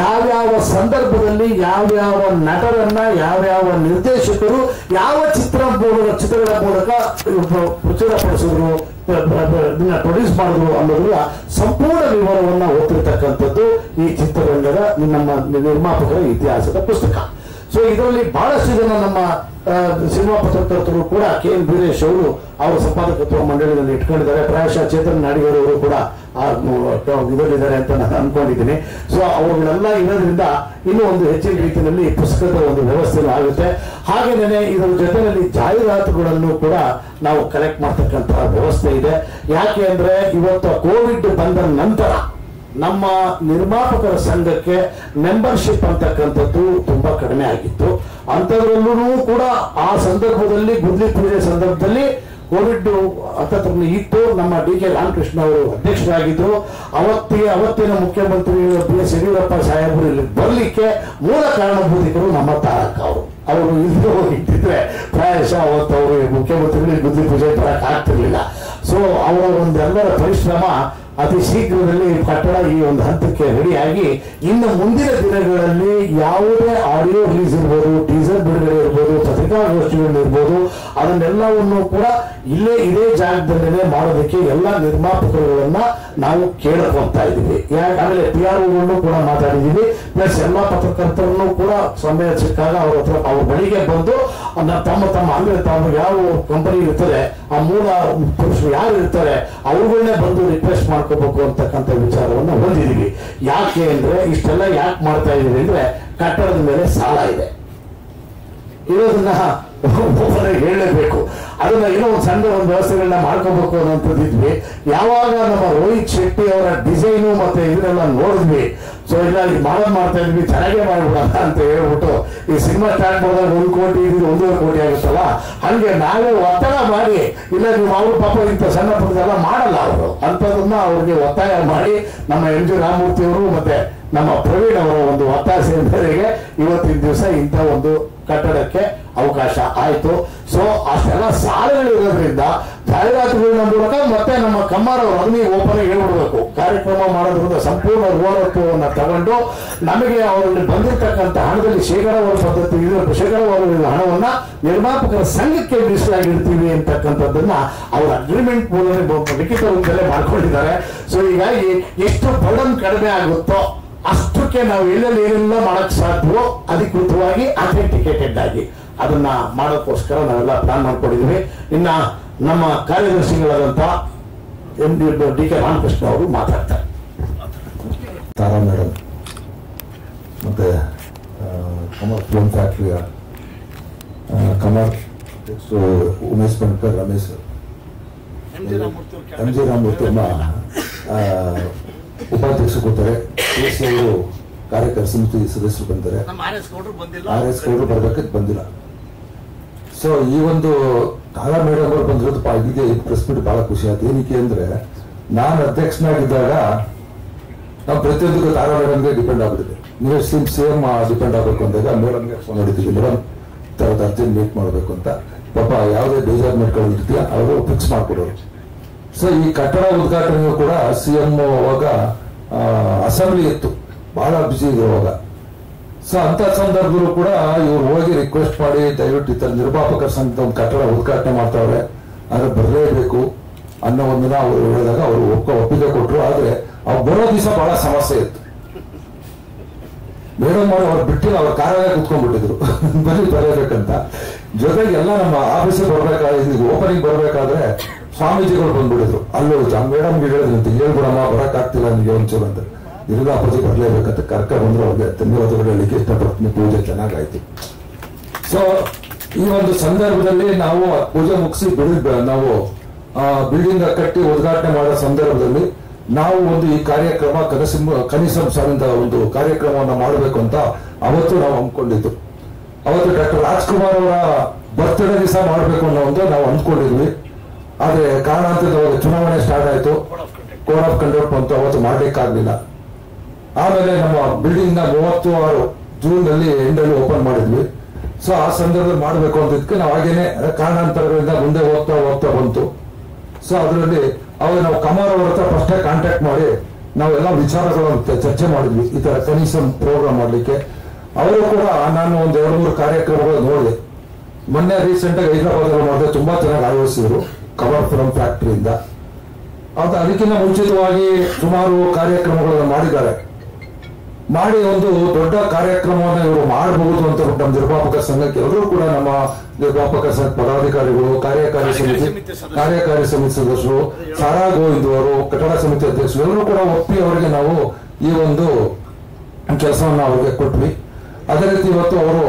ಯಾವ್ಯಾವ ಸಂದರ್ಭದಲ್ಲಿ ಯಾವ್ಯಾವ ನಟರನ್ನ ಯಾವ್ಯಾವ ನಿರ್ದೇಶಕರು ಯಾವ ಚಿತ್ರಗಳ ಮೂಲಕ ಪ್ರಚುರಪಡಿಸಿದ್ರು, ಪ್ರೊಡ್ಯೂಸ್ ಮಾಡಿದ್ರು ಅನ್ನೋದ್ರ ಸಂಪೂರ್ಣ ವಿವರವನ್ನ ಓದ್ತಿರ್ತಕ್ಕಂಥದ್ದು ಈ ಚಿತ್ರರಂಗದ ನಮ್ಮ ನಿರ್ಮಾಪಕರ ಇತಿಹಾಸದ ಪುಸ್ತಕ. ಸೊ ಇದರಲ್ಲಿ ಬಹಳಷ್ಟು ಜನ ನಮ್ಮ ಸಿನಿಮಾ ಪತ್ರಕರ್ತರು ಕೂಡ KM ವೀರೇಶ್ ಅವರು ಅವರ ಸಂಪಾದಕತ್ವ ಮಂಡಳಿಯಲ್ಲಿ ಇಟ್ಕೊಂಡಿದ್ದಾರೆ. ಪ್ರಾಯಶಃ ಚೇತನ್ ನಾಡಿಗರವರು ಕೂಡ ಇದರಲ್ಲಿದ್ದಾರೆ ಅಂತ ನಾನು ಅನ್ಕೊಂಡಿದ್ದೀನಿ. ಸೊ ಅವರುಗಳೆಲ್ಲ ಇರೋದ್ರಿಂದ ಇನ್ನೂ ಒಂದು ಹೆಚ್ಚಿನ ರೀತಿಯಲ್ಲಿ ಪುಸ್ತಕದ ಒಂದು ವ್ಯವಸ್ಥೆನೂ ಆಗುತ್ತೆ. ಹಾಗೇನೆ ಇದರ ಜೊತೆಯಲ್ಲಿ ಜಾಹೀರಾತುಗಳನ್ನು ಕೂಡ ನಾವು ಕಲೆಕ್ಟ್ ಮಾಡ್ತಕ್ಕಂತಹ ವ್ಯವಸ್ಥೆ ಇದೆ. ಯಾಕೆ ಅಂದ್ರೆ ಇವತ್ತು ಕೋವಿಡ್ ಬಂದ ನಂತರ ನಮ್ಮ ನಿರ್ಮಾಪಕರ ಸಂಘಕ್ಕೆ ಮೆಂಬರ್ಶಿಪ್ ಅಂತಕ್ಕಂಥದ್ದು ತುಂಬಾ ಕಡಿಮೆ ಆಗಿತ್ತು. ಅಂಥದ್ರಲ್ಲೂ ಕೂಡ ಆ ಸಂದರ್ಭದಲ್ಲಿ ಗುದ್ಲಿ ಪೂಜೆ ಸಂದರ್ಭದಲ್ಲಿ ಕೋವಿಡ್ ಇತ್ತು. ನಮ್ಮ DK ರಾಮಕೃಷ್ಣ ಅವರು ಅಧ್ಯಕ್ಷರಾಗಿದ್ರು. ಅವತ್ತಿನ ಮುಖ್ಯಮಂತ್ರಿ BS ಯಡಿಯೂರಪ್ಪ ಸಾಹೇಬರು ಇಲ್ಲಿ ಬರಲಿಕ್ಕೆ ಮೂಲ ಕಾರಣಭೂತಿಕರು ನಮ್ಮ ತಾರಕ್ ಅವರು ಇಲ್ಲಿ ಹೋಗಿಟ್ಟಿದ್ರೆ ಪ್ರಾಯಶಃ ಅವತ್ತು ಅವರು ಮುಖ್ಯಮಂತ್ರಿಗಳಿಗೆ ಗುದ್ಲಿ ಪೂಜೆ ಬರಕ್ ಆಗ್ತಿರ್ಲಿಲ್ಲ. ಸೊ ಅವರ ಒಂದೆಲ್ಲರ ಪರಿಶ್ರಮ ಅತಿ ಶೀಘ್ರದಲ್ಲಿ ಕಟ್ಟಡ ಈ ಒಂದು ಹಂತಕ್ಕೆ ರೆಡಿಯಾಗಿ ಇನ್ನು ಮುಂದಿನ ದಿನಗಳಲ್ಲಿ ಯಾವುದೇ ಆಡಿಯೋ ರಿಲೀಸ್ ಇರ್ಬೋದು, ಟೀಸರ್ ಬಿಡುಗಡೆ ಇರ್ಬೋದು, ಪತ್ರಿಕಾಗೋಷ್ಠಿಗಳು ಇರ್ಬೋದು, ಅದನ್ನೆಲ್ಲವನ್ನು ಕೂಡ ಇದೇ ಜಾಗದಲ್ಲೇ ಮಾಡೋದಕ್ಕೆ ಎಲ್ಲ ನಿರ್ಮಾಪಕರುಗಳನ್ನ ನಾವು ಕೇಳ್ಕೊಳ್ತಾ ಇದ್ದೀವಿ. ಆಮೇಲೆ PROಗಳನ್ನು ಕೂಡ ಮಾತಾಡಿದೀವಿ. ಪ್ಲಸ್ ಎಲ್ಲ ಪತ್ರಕರ್ತರನ್ನು ಕೂಡ ಸಮಯ ಸಿಕ್ಕಾಗ ಅವ್ರ ಬಳಿಗೆ ಬಂದು ತಮ್ಮ ಅಂದ್ರೆ ತಾವು ಯಾವ ಕಂಪನಿ ಇರ್ತಾರೆ, ಆ ಮೂಲ ಪುರುಷರು ಯಾರು ಇರ್ತಾರೆ ಅವ್ರುಗಳನ್ನೇ ಬಂದು ರಿಕ್ವೆಸ್ಟ್ ಮಾಡ್ಕೋಬೇಕು ಅಂತಕ್ಕಂಥ ವಿಚಾರವನ್ನು ಹೊಂದಿದೀವಿ. ಯಾಕೆ ಅಂದ್ರೆ ಇಷ್ಟೆಲ್ಲ ಯಾಕೆ ಮಾಡ್ತಾ ಇದೀವಿ ಅಂದ್ರೆ ಕಟ್ಟಡದ ಮೇಲೆ ಸಾಲ ಇದೆ, ಇರೋದನ್ನ ಹೇಳಲೇಬೇಕು. ಅದನ್ನ ಏನೋ ಒಂದು ಸಣ್ಣ ಒಂದು ವ್ಯವಸ್ಥೆಗಳನ್ನ ಮಾಡ್ಕೋಬೇಕು ಅನ್ನೋಂಥದ್ದಿದ್ವಿ. ಯಾವಾಗ ನಮ್ಮ ರೋಹಿತ್ ಶೆಟ್ಟಿ ಅವರ ಡಿಸೈನು ಮತ್ತೆ ಇದನ್ನೆಲ್ಲ ನೋಡಿದ್ವಿ, ಸೊ ಇಲ್ಲ ಈಗ ಮಾಡ್ತಾ ಇದ್ವಿ, ಚೆನ್ನಾಗೇ ಮಾಡ್ಬಿಡೋಣ ಅಂತ ಹೇಳ್ಬಿಟ್ಟು ಈ ಸಿನಿಮಾ ಸ್ಟಾರ್ಟ್ ಮಾಡಿದಾಗ 1 ಕೋಟಿ 1.5 ಕೋಟಿ ಆಗುತ್ತಲ್ಲ, ಹಂಗೆ ನಾವೇ ಒತ್ತಡ ಮಾಡಿ ಇಲ್ಲ ನೀವು ಅವರು ಪಾಪ ಇಂಥ ಸಣ್ಣ ಪುಟ್ಟದೆಲ್ಲ ಮಾಡಲ್ಲ ಅವರು ಅಂತದನ್ನ ಅವ್ರಿಗೆ ಒತ್ತಾಯ ಮಾಡಿ ನಮ್ಮ MG ರಾಮಮೂರ್ತಿ ಅವರು ಮತ್ತೆ ನಮ್ಮ ಪ್ರವೀಣ್ ಅವರ ಒಂದು ಒತ್ತಾಸೆ ಮೇರೆಗೆ ಇವತ್ತಿನ ದಿವಸ ಇಂಥ ಒಂದು ಕಟ್ಟಡಕ್ಕೆ ಅವಕಾಶ ಆಯ್ತು. ಸೊ ಅಷ್ಟೆಲ್ಲ ಸಾಲಗಳು ಇರೋದ್ರಿಂದ ಜಾಹೀರಾತುಗಳ ಮೂಲಕ ಮತ್ತೆ ನಮ್ಮ ಕಮ್ಮಾರ್ ಅವರು ಅದನ್ನೇ ಓಪನ್ ಹೇಳ್ಬಿಡ್ಬೇಕು. ಕಾರ್ಯಕ್ರಮ ಮಾಡೋದ್ರಿಂದ ಸಂಪೂರ್ಣ ಋಣತ್ವವನ್ನು ತಗೊಂಡು ನಮಗೆ ಅವರಲ್ಲಿ ಬಂದಿರತಕ್ಕಂಥ ಹಣದಲ್ಲಿ ಶೇಕಡಾವಾರು ಪದ್ಧತಿ ಶೇಕಡಾವಾರು ಹಣವನ್ನ ನಿರ್ಮಾಪಕರ ಸಂಘಕ್ಕೆ ಮೀಸಲಾಗಿರ್ತೀವಿ ಅಂತಕ್ಕಂಥದ್ದನ್ನ ಅವರ ಅಗ್ರಿಮೆಂಟ್ ಮೂಲಕ ಲಿಖಿತ ರೂಪದಲ್ಲೇ ಮಾಡ್ಕೊಂಡಿದ್ದಾರೆ. ಸೊ ಹೀಗಾಗಿ ಎಷ್ಟು ಬರ್ಡನ್ ಕಡಿಮೆ ಆಗುತ್ತೋ ಅಷ್ಟಕ್ಕೆ ನಾವು ಎಲ್ಲೆಲ್ಲಿ ಏನೆಲ್ಲ ಮಾಡಕ್ ಸಾಧ್ಯವೋ ಅಧಿಕೃತವಾಗಿ ಅಥೆಂಟಿಕೇಟೆಡ್ ಆಗಿ ಅದನ್ನ ಮಾಡೋಕ್ಕೋಸ್ಕರ ನಾವೆಲ್ಲ ಪ್ಲಾನ್ ಮಾಡ್ಕೊಂಡಿದ್ದೀವಿ. ಇನ್ನ ನಮ್ಮ ಕಾರ್ಯದರ್ಶಿಗಳಾದಂತ DK ರಾಮಕೃಷ್ಣ ಅವರು ಮಾತಾಡ್ತಾರೆ. ತಾರಾ ಮೇಡಮ್ ಮತ್ತೆ ಕಮರ್ ಫಿಲ್ಮ್ ಫ್ಯಾಕ್ಟರಿಯ ಕಮರ್ ಉಮೇಶ್ ಬಣ್ಕರ್, ರಮೇಶ್, MG ರಾಮಮೂರ್ತಿ ಉಪಾಧ್ಯಕ್ಷರು ಕೊಡ್ತಾರೆ. KC ಅವರು ಕಾರ್ಯಕಾರಿ ಸಮಿತಿ ಸದಸ್ಯರು ಬಂದರೆ, RS ಗೌಡ್ರು ಬರ್ಬೇಕಂತ ಬಂದಿಲ್ಲ. ಸೊ ಈ ಒಂದು ತಾರಾ ಮೇಡಮ್ ಅವರು ಬಂದಿರೋದು ಇದೇ ಪ್ರೆಸ್ ಮೀಟ್ ಬಹಳ ಖುಷಿ ಆಯ್ತು. ಏನಕ್ಕೆ ಅಂದ್ರೆ ನಾನು ಅಧ್ಯಕ್ಷನಾಗಿದ್ದಾಗ ನಾವು ಪ್ರತಿಯೊಂದಕ್ಕೂ ತಾರಾ ಮೇಡಮ್ಗೆ ಡಿಪೆಂಡ್ ಆಗ್ಬಿಟ್ಟಿದೆ. ನೀವು CM ಡಿಪೆಂಡ್ ಆಗಬೇಕು ಅಂದಾಗ ಮೇಡಮ್ಗೆ ಫೋನ್ ಮಾಡಿದ್ದೀವಿ, ಮೇಡಮ್ ಅರ್ಜೆಂಟ್ ಮೀಟ್ ಮಾಡಬೇಕು ಅಂತ. ಪಾಪ ಯಾವುದೇ ಬೇಜಾರು ಮಾಡ್ಕೊಂಡಿರ್ತೀಯ ಅವರು ಫಿಕ್ಸ್ ಮಾಡ್ಕೊಡೋರು. ಸೊ ಈ ಕಟ್ಟಡ ಉದ್ಘಾಟನೆಯು ಕೂಡ CM ಅವಾಗ ಅಸೆಂಬ್ಲಿ ಇತ್ತು, ಬಹಳ ಬಿಸಿ ಇರುವಾಗ. ಸೊ ಅಂತ ಸಂದರ್ಭದಲ್ಲೂ ಕೂಡ ಇವ್ರು ಹೋಗಿ ರಿಕ್ವೆಸ್ಟ್ ಮಾಡಿ ದಯವಿಟ್ಟು ಈ ನಿರ್ಮಾಪಕರ ಸಂಘದ ಒಂದು ಕಟ್ಟಡ ಉದ್ಘಾಟನೆ ಮಾಡ್ತಾವ್ರೆ, ಆದ್ರೆ ಬರಲೇಬೇಕು ಅನ್ನೋ ಒಂದಿನ ಅವರು ಹೇಳಿದಾಗ ಅವರು ಒಪ್ಪಿಗೆ ಕೊಟ್ಟರು. ಆದ್ರೆ ಅವ್ರು ಬರೋ ದಿವಸ ಬಹಳ ಸಮಸ್ಯೆ ಇತ್ತು. ಮೇಡಮ್ ಅವ್ರು ಬಿಟ್ಟಿಲ್ಲ, ಅವ್ರ ಕಾರಾಗ ಕುತ್ಕೊಂಡ್ಬಿಟ್ಟಿದ್ರು ಬರಬೇಕಂತ. ಜೊತೆಗೆ ಎಲ್ಲ ನಮ್ಮ ಆಫೀಸಿಗೆ ಬರ್ಬೇಕಾದ್ರೆ ಓಪನಿಂಗ್ ಬರ್ಬೇಕಾದ್ರೆ ಸ್ವಾಮೀಜಿಗಳು ಬಂದ್ಬಿಟ್ಟಿದ್ರು. ಅಲ್ಲೂ ಮೇಡಮ್ಗೆ ಹೇಳಿದ್ರಂತೆ, ಹೇಳ್ಬಿಡಮ್ಮ ಬರಕ್ ಆಗ್ತಿಲ್ಲ ನಿಮಗೆ ಒಂಚೂರು ಅಂತ. ಇರುಗಾಪತಿ ಬರಲೇಬೇಕಂತ ಕರ್ಕೊಂಡು ಬಂದ್ರು. ಅವ್ರಿಗೆ ಧನ್ಯವಾದಗಳು ಹೇಳಲಿಕ್ಕೆ ಇಷ್ಟಪಡ್ತೀನಿ. ಪೂಜೆ ಚೆನ್ನಾಗಾಯ್ತು. ಸೊ ಈ ಒಂದು ಸಂದರ್ಭದಲ್ಲಿ ನಾವು ಪೂಜೆ ಮುಗಿಸಿ ನಾವು ಬಿಲ್ಡಿಂಗ್ ಕಟ್ಟಿ ಉದ್ಘಾಟನೆ ಮಾಡೋ ಸಂದರ್ಭದಲ್ಲಿ ನಾವು ಒಂದು ಈ ಕಾರ್ಯಕ್ರಮ ಕನಿಸಂಸಾರಿಂದ ಒಂದು ಕಾರ್ಯಕ್ರಮವನ್ನು ಮಾಡಬೇಕು ಅಂತ ಅವತ್ತು ನಾವು ಹಮ್ಮಿಕೊಂಡಿದ್ದು. ಅವತ್ತು ಡಾಕ್ಟರ್ ರಾಜ್ಕುಮಾರ್ ಅವರ ಬರ್ತ್ಡೇ ದಿವಸ ಮಾಡಬೇಕು ಅನ್ನೋ ಒಂದು ನಾವು ಅಂದ್ಕೊಂಡಿದ್ವಿ. ಆದ್ರೆ ಕಾರಣಾಂತರದವಾಗ ಚುನಾವಣೆ ಸ್ಟಾರ್ಟ್ ಆಯ್ತು, ಕೋಡ್ ಆಫ್ ಕಂಡಕ್ಟ್ ಬಂತು, ಅವತ್ತು ಮಾಡ್ಲಿಕ್ಕಾಗ್ಲಿಲ್ಲ. ಆಮೇಲೆ ನಮ್ಮ ಬಿಲ್ಡಿಂಗ್ ನ 36 ಜೂನ್ ನಲ್ಲಿ ಎಂಡಲ್ಲಿ ಓಪನ್ ಮಾಡಿದ್ವಿ. ಸೊ ಆ ಸಂದರ್ಭದಲ್ಲಿ ಮಾಡಬೇಕು ಅಂತಿದ್ದಕ್ಕೆ ನಾವು ಹಾಗೇನೆ ಕಾರಣಾಂತರಗಳಿಂದ ಮುಂದೆ ಹೋಗ್ತಾ ಬಂತು. ಸೊ ಅದರಲ್ಲಿ ಅವಾಗ ನಾವು ಕಮಾರ್ ಅವರ ಹತ್ರ ಫಸ್ಟೇ ಕಾಂಟ್ಯಾಕ್ಟ್ ಮಾಡಿ ನಾವೆಲ್ಲ ವಿಚಾರಗಳನ್ನು ಚರ್ಚೆ ಮಾಡಿದ್ವಿ, ಈ ತರ ಕನಿಷ್ಠ ಪ್ರೋಗ್ರಾಮ್ ಮಾಡ್ಲಿಕ್ಕೆ. ಅವರು ಕೂಡ ನಾನು ಒಂದು 2-3 ಕಾರ್ಯಕ್ರಮಗಳು ನೋಡಿದೆ. ಮೊನ್ನೆ ರೀಸೆಂಟ್ ಆಗಿ ಹೈದರಾಬಾದ್ ಮಾಡಿದ್ರೆ ತುಂಬಾ ಚೆನ್ನಾಗಿ ಆಯೋಜಿಸಿದ್ರು ಕಮರ್ ಫಿಲ್ಮ್ ಫ್ಯಾಕ್ಟರಿಯಿಂದ. ಅದಕ್ಕಿಂತ ಮುಂಚಿತವಾಗಿ ಸುಮಾರು ಕಾರ್ಯಕ್ರಮಗಳನ್ನು ಮಾಡಿದ್ದಾರೆ. ಮಾಡಿ ಒಂದು ದೊಡ್ಡ ಕಾರ್ಯಕ್ರಮವನ್ನು ಇವರು ಮಾಡಬಹುದು ಅಂತ ನಮ್ಮ ನಿರ್ಮಾಪಕ ಸಂಘಕ್ಕೆ ಎಲ್ಲರೂ ಕೂಡ ನಮ್ಮ ನಿರ್ಮಾಪಕ ಸಂಘ ಪದಾಧಿಕಾರಿಗಳು, ಕಾರ್ಯಕಾರಿ ಸಮಿತಿ ಸದಸ್ಯರು, ಸಾರಾ ಗೋವಿಂದ್ ಅವರು, ಕಟ್ಟಡ ಸಮಿತಿ ಅಧ್ಯಕ್ಷರು ಎಲ್ಲರೂ ಕೂಡ ಒಪ್ಪಿ ಅವರಿಗೆ ನಾವು ಈ ಒಂದು ಕೆಲಸವನ್ನು ಅವರಿಗೆ ಕೊಟ್ವಿ. ಅದೇ ರೀತಿ ಇವತ್ತು ಅವರು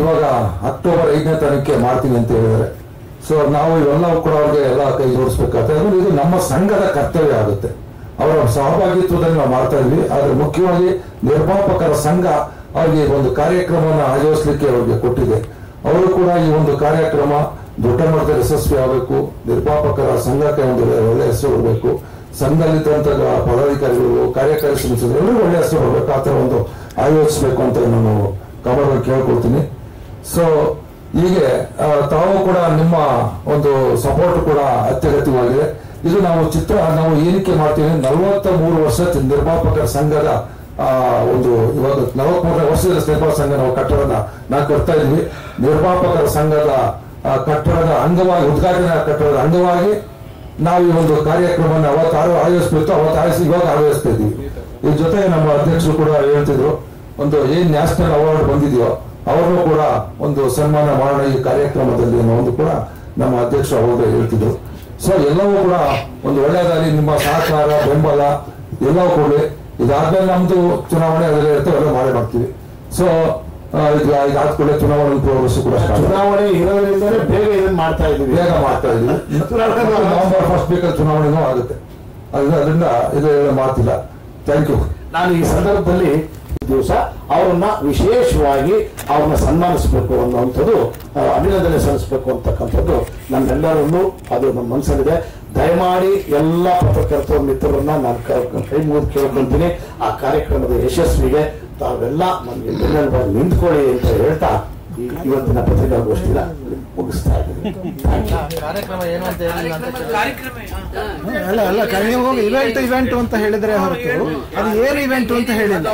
ಇವಾಗ ಅಕ್ಟೋಬರ್ 5ನೇ ತಾರೀಕಿಗೆ ಮಾಡ್ತೀನಿ ಅಂತ ಹೇಳಿದ್ದಾರೆ. ಸೊ ನಾವು ಇವೆಲ್ಲವೂ ಕೂಡ ಅವ್ರಿಗೆ ಎಲ್ಲ ಕೈ ಜೋಡಿಸ್ಬೇಕಾಗ್ತದೆ. ಇದು ನಮ್ಮ ಸಂಘದ ಕರ್ತವ್ಯ ಆಗುತ್ತೆ. ಅವರ ಸಹಭಾಗಿತ್ವದಲ್ಲಿ ನಾವು ಮಾಡ್ತಾ ಇದ್ವಿ. ಆದ್ರೆ ಮುಖ್ಯವಾಗಿ ನಿರ್ಮಾಪಕರ ಸಂಘ ಅವರಿಗೆ ಒಂದು ಕಾರ್ಯಕ್ರಮವನ್ನು ಆಯೋಜಿಸಲಿಕ್ಕೆ ಅವರಿಗೆ ಕೊಟ್ಟಿದೆ. ಅವರು ಕೂಡ ಈ ಒಂದು ಕಾರ್ಯಕ್ರಮ ದೊಡ್ಡ ಮಟ್ಟದಲ್ಲಿ ಯಶಸ್ವಿ ಆಗಬೇಕು, ನಿರ್ಮಾಪಕರ ಸಂಘಕ್ಕೆ ಒಂದು ಒಳ್ಳೆ ಹೆಸರು ಬರಬೇಕು, ಸಂಘದಲ್ಲಿದ್ದಂತಹ ಪದಾಧಿಕಾರಿಗಳು, ಕಾರ್ಯಕಾರಿ ಸಮಿತಿಗಳು ಎಲ್ಲರೂ ಒಳ್ಳೆ ಹೆಸರು ಬರಬೇಕು, ಆ ತರ ಒಂದು ಆಯೋಜಿಸಬೇಕು ಅಂತ ನಾನು ಕಮರ್ ಕೇಳ್ಕೊಳ್ತೀನಿ. ಸೊ ಹೀಗೆ ತಾವು ಕೂಡ ನಿಮ್ಮ ಒಂದು ಸಪೋರ್ಟ್ ಕೂಡ ಅತ್ಯಗತ್ಯವಾಗಿದೆ. ಇದು ನಾವು ನಾವು ಏನಕ್ಕೆ ಮಾಡ್ತೀವಿ, 43 ವರ್ಷ ನಿರ್ಮಾಪಕರ ಸಂಘದ ಒಂದು ಇವಾಗ 43ನೇ ವರ್ಷದ ನಿರ್ಮಾಪಕ ಸಂಘ ನಾವು ಕಟ್ಟಡನ ನಾವು ಕಟ್ತಾ ಇದ್ವಿ. ನಿರ್ಮಾಪಕರ ಸಂಘದ ಕಟ್ಟಡದ ಅಂಗವಾಗಿ, ಉದ್ಘಾಟನಾ ಕಟ್ಟಡದ ಅಂಗವಾಗಿ ನಾವು ಈ ಒಂದು ಕಾರ್ಯಕ್ರಮವನ್ನು ಅವತ್ತು ಆಯೋಜಿಸ್ಬಿಟ್ಟು ಇವಾಗ ಆಯೋಜಿಸ್ತಾ ಇದ್ದೀವಿ. ಇದ್ರ ಜೊತೆಗೆ ನಮ್ಮ ಅಧ್ಯಕ್ಷರು ಕೂಡ ಹೇಳ್ತಿದ್ರು, ಒಂದು ಏನ್ ನ್ಯಾಷನಲ್ ಅವಾರ್ಡ್ ಬಂದಿದೆಯೋ ಅವ್ರನ್ನೂ ಕೂಡ ಒಂದು ಸನ್ಮಾನ ಮಾಡೋಣ ಈ ಕಾರ್ಯಕ್ರಮದಲ್ಲಿ ಅನ್ನೋ ಒಂದು ಕೂಡ ನಮ್ಮ ಅಧ್ಯಕ್ಷರು ಅವಾಗ ಹೇಳ್ತಿದ್ರು. ಸೊ ಎಲ್ಲವೂ ಕೂಡ ಒಂದು ಒಳ್ಳೆಯದಾಗಿ ನಿಮ್ಮ ಸಹಕಾರ, ಬೆಂಬಲ ಎಲ್ಲವೂ ಕೊಡಲಿ. ಇದಾದ್ಮೇಲೆ ನಮ್ದು ಚುನಾವಣೆ ಅದೆಲ್ಲ ಇರ್ತವೆ, ಎಲ್ಲ ಮಾಡೇ ಮಾಡ್ತೀವಿ. ಸೊ ಇದಾದ ಕೂಡ ಚುನಾವಣೆ ಪ್ರೋಗ್ರೆಸ್ ಕೂಡ ಚುನಾವಣೆ ಇರೋದ್ರಿಂದಲೇ ಬೇಗ ಇದನ್ನ ಮಾಡ್ತಾ ಇದ್ವಿ. ನವೆಂಬರ್ 1st ವೀಕಲ್ಲಿ ಚುನಾವಣೆನೂ ಆಗುತ್ತೆ. ಅದರಿಂದ ಇದು ಮಾಡ್ತಿಲ್ಲ. Thank you. ನಾನು ಈ ಸಂದರ್ಭದಲ್ಲಿ ದಿವಸ ಅವರನ್ನ ವಿಶೇಷವಾಗಿ ಅವ್ರನ್ನ ಸನ್ಮಾನಿಸಬೇಕು ಅನ್ನುವಂಥದ್ದು, ಅಭಿನಂದನೆ ಸಲ್ಲಿಸಬೇಕು ಅಂತಕ್ಕಂಥದ್ದು ನನ್ನೆಲ್ಲರಲ್ಲೂ ಅದು ನಮ್ಮ ಮನಸ್ಸಲ್ಲಿದೆ. ದಯಮಾಡಿ ಎಲ್ಲ ಪತ್ರಕರ್ತರ ಮಿತ್ರರನ್ನ ನಾನು ಕೈ ಮುಗಿದು ಕೇಳ್ಕೊಳ್ತೀನಿ, ಆ ಕಾರ್ಯಕ್ರಮದ ಯಶಸ್ವಿಗೆ ತಾವೆಲ್ಲ ನಮಗೆ ಬೆನ್ನೆಲುಬಾಗಿ ನಿಂತ್ಕೊಳ್ಳಿ ಅಂತ ಹೇಳ್ತಾ ಇವತ್ತಿನ ಪತ್ರಿಕಾಗೋಷ್ಠಿನ ಮುಗಿಸ್ತಾ ಇದ್ದೀನಿ. ಇವೆಂಟ್ ಅಂತ ಹೇಳಿದ್ರೆ ಹೊರತು ಅದು ಏನು ಇವೆಂಟ್ ಅಂತ ಹೇಳಿಲ್ಲ.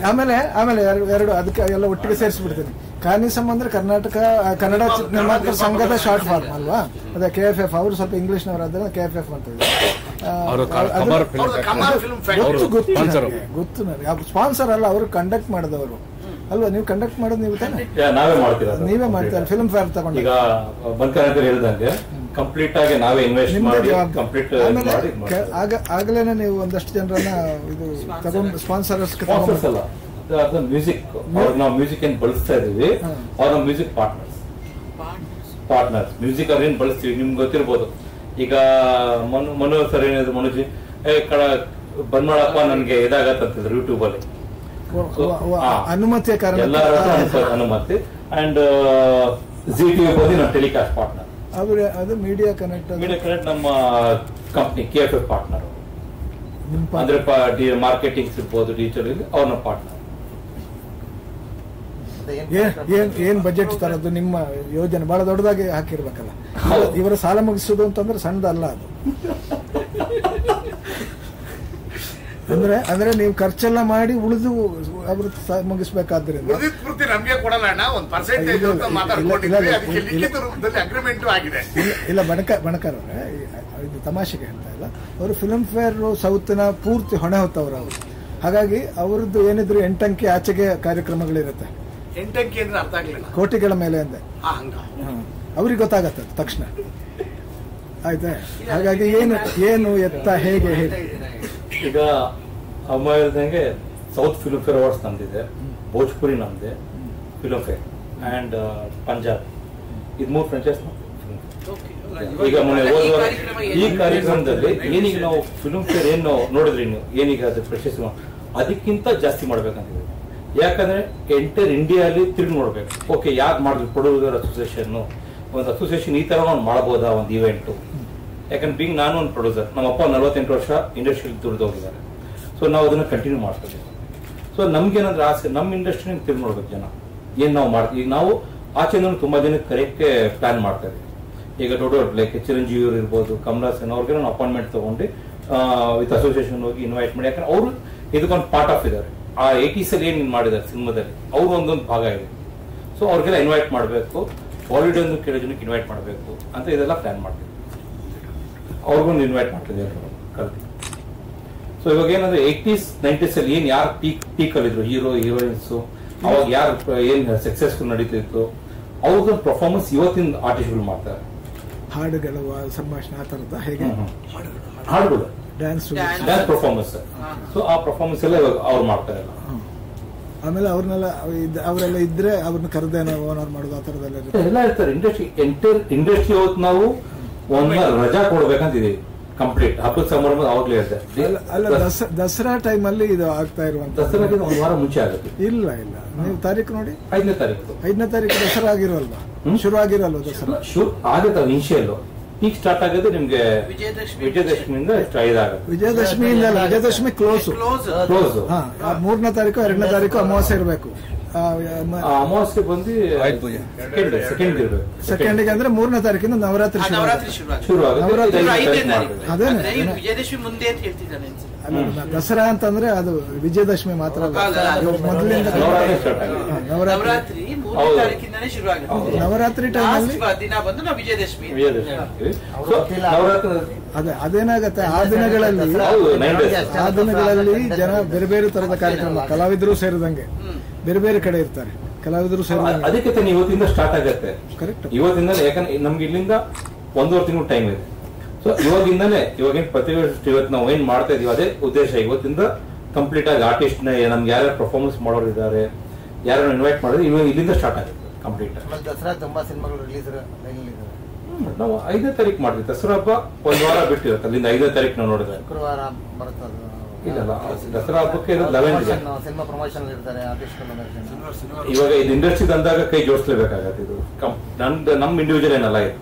ಆಮೇಲೆ ಎರಡು ಅದಕ್ಕೆ ಎಲ್ಲ ಒಟ್ಟಿಗೆ ಸೇರಿಸ್ಬಿಡ್ತೀನಿ. ಕಾನಿಸಮ್ ಅಂದ್ರೆ ಕನ್ನಡ ನಿರ್ಮಾಪಕರ ಸಂಘದ ಶಾರ್ಟ್ ಫಾರ್ಮ್ ಅಲ್ವಾ, ಅದೇ KFF. ಅವರು ಸ್ವಲ್ಪ ಇಂಗ್ಲಿಷ್ನವರಾದ್ರೆ KFF ಅಂತ ಗೊತ್ತು ನನಗೆ. ಸ್ಪಾನ್ಸರ್ ಅಲ್ಲ, ಅವರು ಕಂಡಕ್ಟ್ ಮಾಡಿದವರು ಅಲ್ವಾ. ನೀವು ಕಂಡಕ್ಟ್ ಮಾಡೋದು ನೀವು ತಾನೆ, ನೀವೇ ಮಾಡ್ತಾರೆ. ಫಿಲ್ಮ್ ಫೇರ್ ತಗೊಂಡು ಈಗ ಹೇಳ್ದಂಗೆ ಕಂಪ್ಲೀಟ್ ಆಗಿ ನಾವೇ ಇನ್ವೆಸ್ಟ್ ಮಾಡಿ ಕಂಪ್ಲೀಟ್ ಆಗಲೇನೆ ನೀವು ಒಂದಷ್ಟು ಜನರನ್ನ ಇದು ತಗೊಂಡು ಸ್ಪಾನ್ಸರ್ಸ್ ಅಲ್ಲ, ಅದು ಮ್ಯೂಸಿಕ್ ನಾವು ಮ್ಯೂಸಿಕ್ ಏನ್ ಬಳಸ್ತಾ ಇದೀವಿ, ಅವ್ರ ಮ್ಯೂಸಿಕ್ ಪಾರ್ಟ್ನರ್ಸ್ ಮ್ಯೂಸಿಕ್ ಅವ್ರ ಏನ್ ಬಳಸ್ತೀವಿ ನಿಮ್ಗೆ ಗೊತ್ತಿರ್ಬೋದು. ಈಗ ಮನು ಸರ್ ಏನಿದ್ರು, ಮನುಜಿ ಬಂದ್ ಮಾಡಪ್ಪ ನನ್ಗೆ ಇದಾಗತ್ತಂತಿದ್ರು ಯೂಟ್ಯೂಬ್ ಅಲ್ಲಿ ಅನುಮತಿಯ ಕಾರಣ ಅನುಮತಿ. ಅಂಡ್ ZTV ಬಂದು ನಮ್ಮ ಟೆಲಿಕಾಸ್ಟ್ ಪಾರ್ಟ್ನರ್, ಅದು ಮೀಡಿಯಾ ಕನೆಕ್ಟ್ ನಮ್ಮ ಕಂಪ್ನಿ KFF ಪಾರ್ಟ್ನರ್. ಅಂದ್ರೆ ಮಾರ್ಕೆಟಿಂಗ್ಸ್ ಇರ್ಬೋದು, ಡಿಜಿಟಲ್ ಅವ್ರ ನಮ್ಮ ಪಾರ್ಟ್ನರ್. ಏನ್ ಬಜೆಟ್ ತರದ್ದು ನಿಮ್ಮ ಯೋಜನೆ ಬಹಳ ದೊಡ್ಡದಾಗಿ ಹಾಕಿರ್ಬೇಕಲ್ಲ. ಇವರ ಸಾಲ ಮುಗಿಸೋದು ಅಂತಂದ್ರೆ ಸಣ್ಣದಲ್ಲ ಅದು. ಅಂದ್ರೆ ನೀವು ಖರ್ಚೆಲ್ಲ ಮಾಡಿ ಉಳಿದು ಅವರು ಮುಗಿಸ್ಬೇಕಾದ್ರಿಂದ ಇಲ್ಲ. ಬಣಕಾರವ್ರೆ, ಇದು ತಮಾಷೆಗೆ ಹೇಳ್ತಾ ಇಲ್ಲ. ಅವರು ಫಿಲ್ಮ್ ಫೇರ್ ಸೌತ್ನ ಪೂರ್ತಿ ಹೊಣೆ ಹೊತ್ತವ್ರು ಅವರು. ಹಾಗಾಗಿ ಅವರದ್ದು ಏನಿದ್ರು 8 ಅಂಕಿ ಆಚೆಗೆ ಕಾರ್ಯಕ್ರಮಗಳಿರುತ್ತೆ. 8 ಅಂಕಿ ಅಂದ್ರೆ ಅರ್ಥ ಆಗ್ಲಿಲ್ಲ. ಕೋಟಿಗಳ ಮೇಲೆ ಅಂದೆ ಅವ್ರಿಗೆ ಗೊತ್ತಾಗತ್ತೆ ತಕ್ಷಣ. ಆಯ್ತಾ? ಹಾಗಾಗಿ ಏನು ಎತ್ತ ಹೇಗೆ ಹೇಳಿ ಈಗ ಅಮ್ಮ ಹೇಳ್ದಂಗೆ ಸೌತ್ ಫಿಲ್ಮ್ ಫೇರ್ ಅವಾರ್ಡ್ಸ್ ನಮ್ದಿದೆ, ಭೋಜ್ಪುರಿ ನಮ್ದೆ ಫಿಲ್ಮ್ ಫೇರ್ ಆ್ಯಂಡ್ ಪಂಜಾಬ್, ಇದು 3 ಫ್ರಾಂಚೈಸ್. ಈಗ ಈ ಕಾರ್ಯಕ್ರಮದಲ್ಲಿ ಏನೀಗ ನಾವು ಫಿಲ್ಮ್ ಫೇರ್ ಏನು ನೋಡಿದ್ರಿ ನೀವು, ಏನೀಗ ಅದು ಪ್ರಶಸ್ತಿ ಅದಕ್ಕಿಂತ ಜಾಸ್ತಿ ಮಾಡ್ಬೇಕಂತಿದೆ. ಯಾಕಂದ್ರೆ ಎಂಟರ್ ಇಂಡಿಯಾಲಿ ತಿರುಗಿ ನೋಡ್ಬೇಕು. ಓಕೆ, ಯಾಕೆ ಮಾಡಿದ್ವಿ ಪ್ರೊಡ್ಯೂಸರ್ ಅಸೋಸಿಯೇಷನ್, ಒಂದು ಅಸೋಸಿಯೇಷನ್ ಈ ತರ ನಾವು ಮಾಡ್ಬೋದಾ ಒಂದು ಇವೆಂಟು. ಯಾಕಂದ್ರೆ ಬೀಂಗ್ ನಾನು ಒಂದು ಪ್ರೊಡ್ಯೂಸರ್, ನಮ್ಮಪ್ಪ 48 ವರ್ಷ ಇಂಡಸ್ಟ್ರಿಯಲ್ಲಿ ದುಡ್ದು ಹೋಗಿದ್ದಾರೆ. ಸೊ ನಾವು ಅದನ್ನ ಕಂಟಿನ್ಯೂ ಮಾಡ್ತೀವಿ. ಸೊ ನಮ್ಗೇನಾದ್ರೂ ಆಸೆ, ನಮ್ಮ ಇಂಡಸ್ಟ್ರಿನ ತಿರುಗಿ ನೋಡ್ಬೇಕು ಜನ ಏನ್ ನಾವು ಮಾಡ್ತೀವಿ. ಈಗ ನಾವು ಆಚೆಯಿಂದ ತುಂಬಾ ಜನಕ್ಕೆ ಕರೆಯಕ್ಕೆ ಪ್ಲಾನ್ ಮಾಡ್ತಾ ಇದ್ದೀವಿ. ಈಗ ದೊಡ್ಡ ಲೈಕ್ ಚಿರಂಜೀವಿ ಅವರು ಇರ್ಬೋದು, ಕಮಲ್ ಹಾಸನ್ ಅವ್ರಿಗೆ ನಾನು ಅಪಾಯಿಂಟ್ಮೆಂಟ್ ತಗೊಂಡು ವಿತ್ ಅಸೋಸಿಯೇಷನ್ ಹೋಗಿ ಇನ್ವೈಟ್ ಮಾಡಿ. ಯಾಕಂದ್ರೆ ಅವರು ಇದಕ್ಕೊಂದು ಪಾರ್ಟ್ ಆಫ್ ಇದ್ದಾರೆ. ಆ 80s ಏನ್ ಮಾಡಿದ್ದಾರೆ ಸಿನಿಮಾದಲ್ಲಿ, ಅವರು ಒಂದೊಂದು ಭಾಗ ಇದೆ. ಸೊ ಅವ್ರಿಗೆಲ್ಲ ಇನ್ವೈಟ್ ಮಾಡಬೇಕು, ಬಾಲಿವುಡ್ ಒಂದು ಕೆಲವು ಜನಕ್ಕೆ ಇನ್ವೈಟ್ ಮಾಡಬೇಕು ಅಂತ ಇದೆಲ್ಲ ಪ್ಲಾನ್ ಮಾಡ್ತೀವಿ. ಅವ್ರಿಗೊಂದು ಇನ್ವೈಟ್ ಮಾಡ್ತಿದ್ದೆ ಕಲ್ತಿ. ಸೊ ಇವಾಗ ಏನಂದ್ರೆ 80s 90s ಅಲ್ಲಿ ಏನ್ ಯಾರು ಪೀಕ್ ಅಲ್ಲಿದ್ರು, ಹೀರೋ ಹೀರೋಯಿನ್ಸ್, ಅವಾಗ ಯಾರು ಏನ್ ಸಕ್ಸಸ್ಫುಲ್ ನಡೀತಿತ್ತು, ಅವ್ರದ್ದು ಪರ್ಫಾರ್ಮೆನ್ಸ್ ಇವತ್ತಿನ ಆರ್ಟಿಸ್ಟ್ಗಳು ಮಾಡ್ತಾರೆ. ಹಾಡುಗಳ ಸಂಭಾಷಣೆ ಆ ತರದ ಹೇಗೆ ಹಾಡುಗಳು, ಡ್ಯಾನ್ಸ್ ಪರ್ಫಾರ್ಮೆನ್ಸ್. ಸೊ ಆ ಪರ್ಫಾರ್ಮೆನ್ಸ್ ಎಲ್ಲ ಇವಾಗ ಅವ್ರು ಮಾಡ್ತಾರೆ. ಆಮೇಲೆ ಅವರೆಲ್ಲ ಇದ್ರೆ ಅವ್ರನ್ನ ಕರೆದೇನೋ ಓನರ್ ಮಾಡೋದು ಆ ತರದೆಲ್ಲ ಎಲ್ಲ ಇರ್ತಾರೆ. ಇಂಡಸ್ಟ್ರಿ ಹೊತ್ತು ನಾವು ಒಂದು ರಜಾ ಕೊಡ್ಬೇಕಂತಿದೀವಿ ಕಂಪ್ಲೀಟ್. ಹಬ್ಬದ ಸಮಾರಂಭ ಅವಾಗ್ಲೇ ಇರುತ್ತೆ. ಅಲ್ಲ, ದಸರಾ ಟೈಮ್ ಅಲ್ಲಿ ಇದು ಆಗ್ತಾ ಇರುವಂತ. ದಸರಾಗೆ ಒಂದು ವಾರ ಮುಂಚೆ ಆಗುತ್ತೆ. ಇಲ್ಲ ನೀವು ತಾರೀಕು ನೋಡಿ, 5ನೇ ತಾರೀಕು ದಸರಾ ಆಗಿರೋಲ್ವಾ, ಶುರು ಆಗಿರಲ್ವ ದಸರಾ? ಆಗುತ್ತೆ ಇನಿಷಿಯಲ್. ಈಗ ಸ್ಟಾರ್ಟ್ ಆಗೋದು ನಿಮ್ಗೆ ವಿಜಯದಶಮಿಯಿಂದ ಇದಾಗುತ್ತೆ. ವಿಜಯದಶಮಿ ಕ್ಲೋಸ್. 3ನೇ ತಾರೀಕು 2ನೇ ತಾರೀಕು ಅಮಾವಾಸ್ಯೆ ಇರಬೇಕು. ಅಮಾವಾಸ್ಯೆ ಬಂದು ಸೆಕೆಂಡಿಗೆ ಅಂದ್ರೆ 3ನೇ ತಾರೀಕಿಂದ ನವರಾತ್ರಿ ಶುರು ಆಗುತ್ತೆ. ವಿಜಯದಶಮಿ ಮುಂದೆ ಅಂತ ಹೇಳ್ತಿದ್ದಾನೆ. ದಸರಾ ಅಂತಂದ್ರೆ ಅದು ವಿಜಯದಶಮಿ ಮಾತ್ರ ಅಲ್ಲ, ಮೊದಲಿಂದ ನವರಾತ್ರಿ 3ನೇ ತಾರೀಕಿಂದಾನೇ ಶುರು ಆಗುತ್ತೆ. ನವರಾತ್ರಿ ಟೈಮಲ್ಲಿ ದಿನ ಬಂದು ನಾವು ವಿಜಯದಶಮಿ. ಅದೇನಾಗತ್ತೆ, ಆ ದಿನಗಳಲ್ಲಿ ಜನ ಬೇರೆ ಬೇರೆ ತರದ ಕಾರ್ಯಕ್ರಮ, ಕಲಾವಿದರು ಸೇರಿದಂಗೆ ಬೇರೆ ಬೇರೆ ಕಡೆ ಇರ್ತಾರೆ. ಕಲಾವಿದರು ಸೇರಿದಂಗೆ ಅದಕ್ಕೆ ಇವತ್ತಿಂದ ಸ್ಟಾರ್ಟ್ ಆಗುತ್ತೆ. ಕರೆಕ್ಟ್. ಇವತ್ತಿಂದ ಯಾಕಂದ್ರೆ ನಮ್ಗೆ ಇಲ್ಲಿಂದ 1.5 ತಿಂಗಳು ಟೈಮ್ ಇದೆ. ಸೊ ಇವಾಗಿಂದಾನೆ ಇವಾಗೇನು ಪ್ರತಿವರ್ಷ ಇವತ್ತು ನಾವು ಏನ್ ಮಾಡ್ತಾ ಇದೀವಿ ಅದೇ ಉದ್ದೇಶ. ಇವತ್ತಿಂದ ಕಂಪ್ಲೀಟ್ ಆಗಿ ಆರ್ಟಿಸ್ಟ್ ನಮ್ಗೆ ಯಾರ್ಯಾರು ಪರ್ಫಾರ್ಮೆನ್ಸ್ ಮಾಡೋರು ಇದ್ದಾರೆ, ಯಾರು ಇನ್ವೈಟ್ ಮಾಡಿದ್ರೆ ಇವಾಗ ಇಲ್ಲಿಂದ ಸ್ಟಾರ್ಟ್ ಆಗುತ್ತೆ ಕಂಪ್ಲೀಟ್. ದಸರಾ ತುಂಬಾ ಸಿನಿಮಾಗಳು ರಿಲೀಸ್ ನಾವು 5ನೇ ತಾರೀಕು ಮಾಡ್ತೀವಿ. ದಸರಾ ಹಬ್ಬ ಒಂದು ವಾರ ಬಿಟ್ಟಿರುತ್ತೆ. ಅಲ್ಲಿಂದ 5ನೇ ತಾರೀಕು ನಾವು ನೋಡಿದ್ರೆ ಶುಕ್ರವಾರ ಬರ್ತದೆ. ಇಲ್ಲ, ದಸರಾ ಹಬ್ಬಕ್ಕೆ 11 ಸಿನಿಮಾ ಪ್ರಮೋಷನ್ ಇರ್ತಾರೆ ಆರ್ಟಿಸ್ಟ್. ಇವಾಗ ಇದು ಇಂಡಸ್ಟ್ರಿ ಅಂದಾಗ ಕೈ ಜೋಡಿಸ್ಲೇಬೇಕಾಗತ್ತೆ. ಇದು ನಮ್ ಇಂಡಿವಿಜುವಲ್ ಏನಲ್ಲ, ಇದು